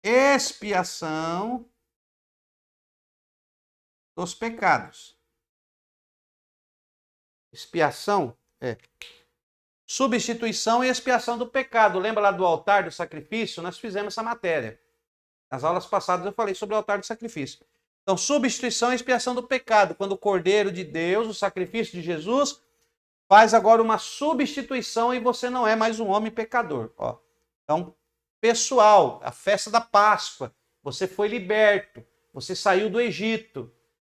expiação dos pecados. Expiação é substituição e expiação do pecado. Lembra lá do altar do sacrifício? Nós fizemos essa matéria. Nas aulas passadas eu falei sobre o altar do sacrifício. Então, substituição e expiação do pecado. Quando o Cordeiro de Deus, o sacrifício de Jesus, faz agora uma substituição e você não é mais um homem pecador. Ó. Então, pessoal, a festa da Páscoa. Você foi liberto. Você saiu do Egito.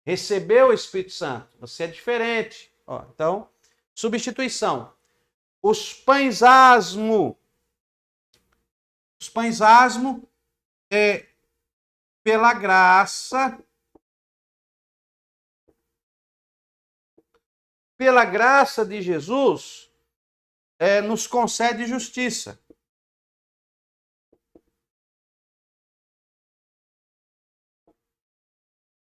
Recebeu o Espírito Santo, você é diferente. Ó, então, substituição. Os pães asmo. Os pães asmo é pela graça. Pela graça de Jesus, nos concede justiça.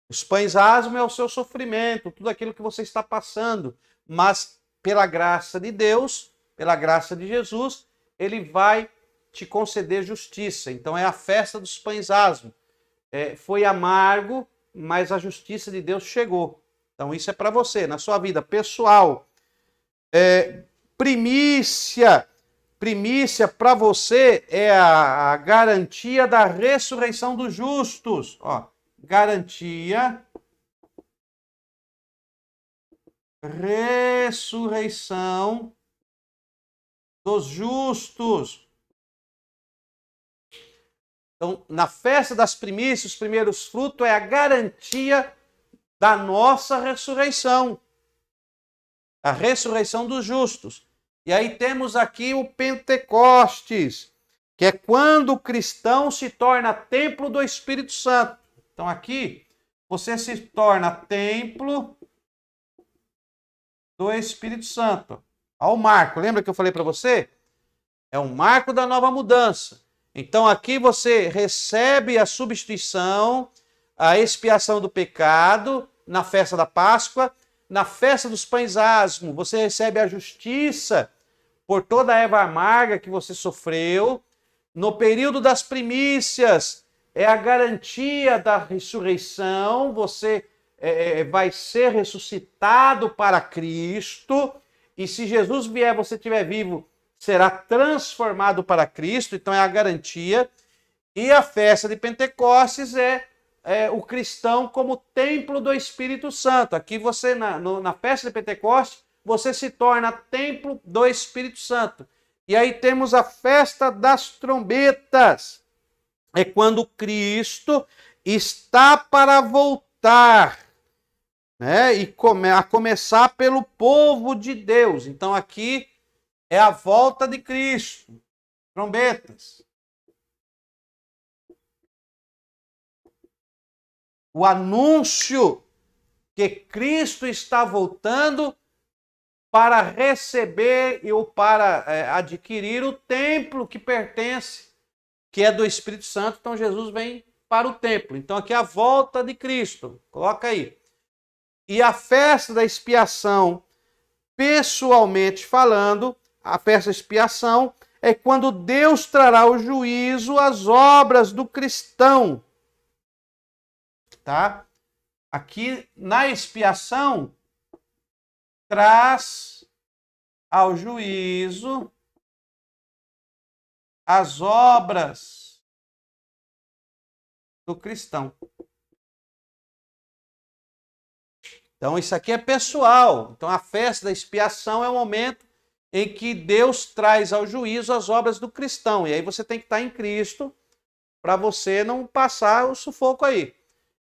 Os pães asmos é o seu sofrimento, tudo aquilo que você está passando. Mas pela graça de Deus, pela graça de Jesus, ele vai te conceder justiça. Então é a festa dos pães asmos. Foi amargo, mas a justiça de Deus chegou. Então isso é para você, na sua vida pessoal. Primícia para você é a garantia da ressurreição dos justos. Ó. Garantia, ressurreição dos justos. Então, na festa das primícias, os primeiros frutos é a garantia da nossa ressurreição. A ressurreição dos justos. E aí temos aqui o Pentecostes, que é quando o cristão se torna templo do Espírito Santo. Então aqui você se torna templo do Espírito Santo. Olha o marco, lembra que eu falei para você? É um marco da nova mudança. Então aqui você recebe a substituição, a expiação do pecado na festa da Páscoa. Na festa dos pães asmos, você recebe a justiça por toda a erva amarga que você sofreu. No período das primícias, é a garantia da ressurreição, você vai ser ressuscitado para Cristo, e se Jesus vier, você estiver vivo, será transformado para Cristo, então é a garantia. E a festa de Pentecostes é o cristão como templo do Espírito Santo. Aqui você, na festa de Pentecostes, você se torna templo do Espírito Santo. E aí temos a festa das trombetas. É quando Cristo está para voltar, né? E a começar pelo povo de Deus. Então aqui é a volta de Cristo. Trombetas. O anúncio que Cristo está voltando para receber ou para adquirir o templo que pertence, que é do Espírito Santo. Então Jesus vem para o templo. Então aqui é a volta de Cristo. Coloca aí. E a festa da expiação, pessoalmente falando, a festa da expiação é quando Deus trará o juízo às obras do cristão. Tá? Aqui na expiação traz ao juízo as obras do cristão. Então isso aqui é pessoal. Então a festa da expiação é o momento em que Deus traz ao juízo as obras do cristão. E aí você tem que estar em Cristo para você não passar o sufoco aí.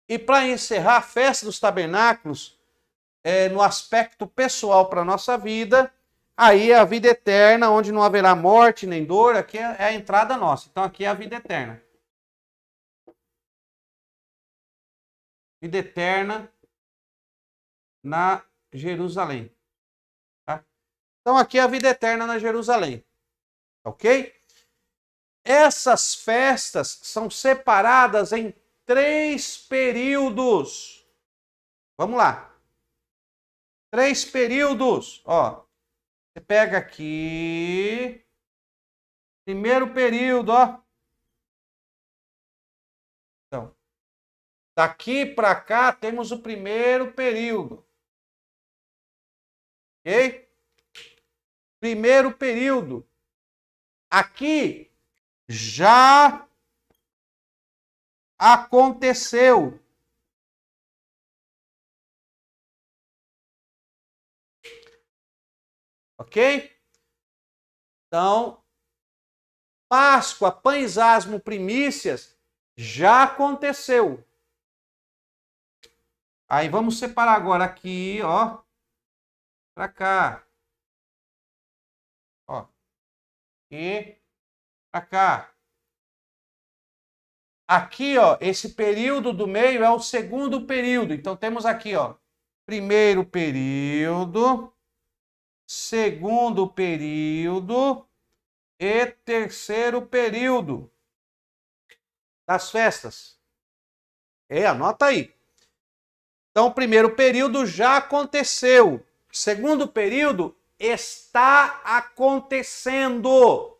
E para encerrar, a festa dos tabernáculos, no aspecto pessoal para a nossa vida, aí é a vida eterna, onde não haverá morte nem dor. Aqui é a entrada nossa. Então aqui é a vida eterna. Vida eterna na Jerusalém. Tá? Então aqui é a vida eterna na Jerusalém. Ok? Essas festas são separadas em 3 períodos. Vamos lá. 3 períodos. Ó, você pega aqui. Primeiro período, ó. Então, daqui para cá temos o primeiro período. Ok? Primeiro período. Aqui já aconteceu. Ok? Então, Páscoa, pães asmo, primícias, já aconteceu. Aí vamos separar agora aqui, ó, para cá. Ó, e para cá. Aqui, ó, esse período do meio é o segundo período. Então temos aqui, ó, primeiro período, segundo período e terceiro período das festas. Anota aí. Então, o primeiro período já aconteceu. Segundo período está acontecendo.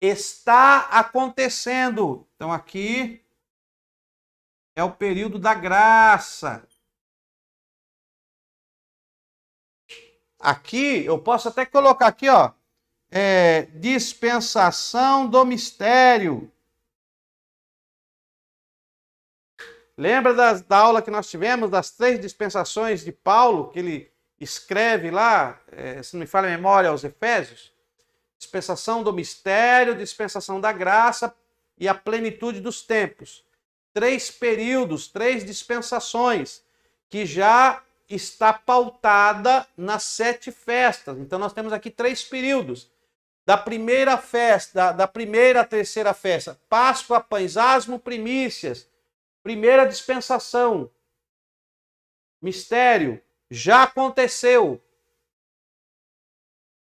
Está acontecendo. Então, aqui é o período da graça. Aqui, eu posso até colocar aqui, ó, dispensação do mistério. Lembra da aula que nós tivemos, das 3 dispensações de Paulo, que ele escreve lá, se não me falha a memória, aos Efésios? Dispensação do mistério, dispensação da graça e a plenitude dos tempos. 3 períodos, 3 dispensações, que já está pautada nas 7 festas. Então nós temos aqui 3 períodos. Da primeira festa, da primeira à terceira festa, Páscoa, pães asmo, primícias. Primeira dispensação, mistério, já aconteceu.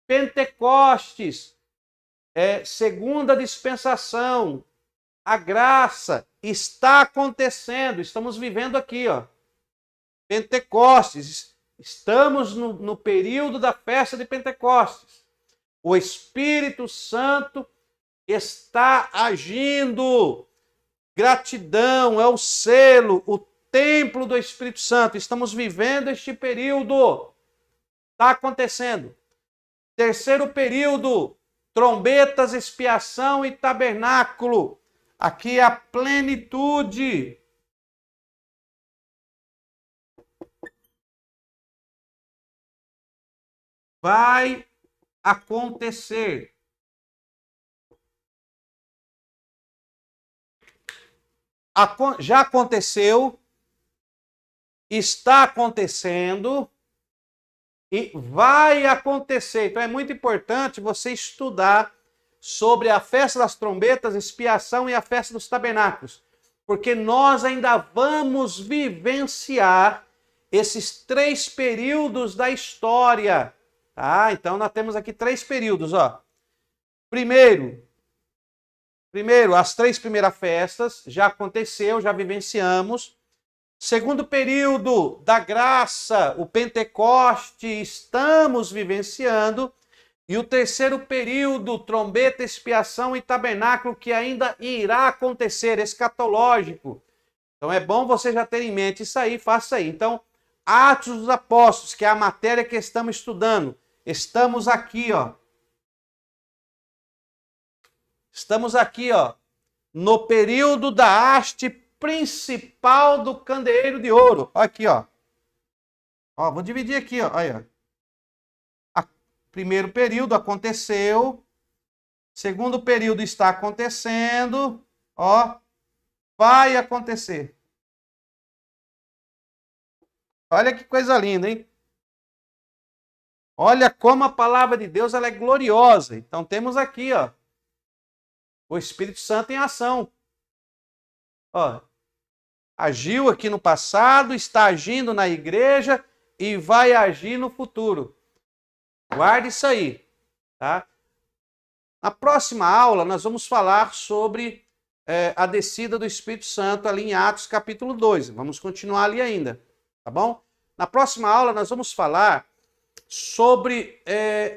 Pentecostes, segunda dispensação, a graça está acontecendo, estamos vivendo aqui, ó. Pentecostes, estamos no período da festa de Pentecostes. O Espírito Santo está agindo. Gratidão, é o selo, o templo do Espírito Santo. Estamos vivendo este período. Está acontecendo. Terceiro período, trombetas, expiação e tabernáculo. Aqui é a plenitude. Vai acontecer. Já aconteceu, está acontecendo e vai acontecer. Então é muito importante você estudar sobre a festa das trombetas, expiação e a festa dos tabernáculos, porque nós ainda vamos vivenciar esses 3 períodos da história, tá? Então nós temos aqui 3 períodos, ó. Primeiro, as 3 primeiras festas já aconteceu, já vivenciamos. Segundo período da graça, o Pentecoste, estamos vivenciando. E o terceiro período, trombeta, expiação e tabernáculo, que ainda irá acontecer, escatológico. Então é bom você já ter em mente isso aí, faça aí. Então, Atos dos Apóstolos, que é a matéria que estamos estudando. Estamos aqui, ó. Estamos aqui, ó, no período da haste principal do candeeiro de ouro. Aqui, ó. Ó, vou dividir aqui, ó. Aí, ó. Primeiro período aconteceu. Segundo período está acontecendo. Ó, vai acontecer. Olha que coisa linda, hein? Olha como a palavra de Deus ela é gloriosa. Então temos aqui, ó, o Espírito Santo em ação. Ó, agiu aqui no passado, está agindo na igreja e vai agir no futuro. Guarde isso aí, tá? Na próxima aula, nós vamos falar sobre a descida do Espírito Santo ali em Atos capítulo 2. Vamos continuar ali ainda, tá bom? Na próxima aula, nós vamos falar sobre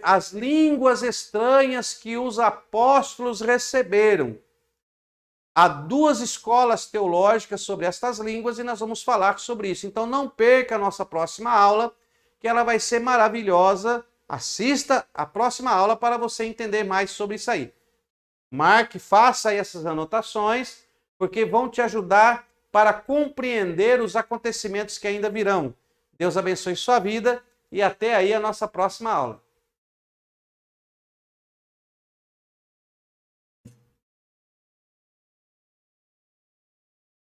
as línguas estranhas que os apóstolos receberam. Há 2 escolas teológicas sobre estas línguas e nós vamos falar sobre isso. Então não perca a nossa próxima aula, que ela vai ser maravilhosa. Assista a próxima aula para você entender mais sobre isso aí. Marque, faça aí essas anotações, porque vão te ajudar para compreender os acontecimentos que ainda virão. Deus abençoe sua vida e até aí a nossa próxima aula.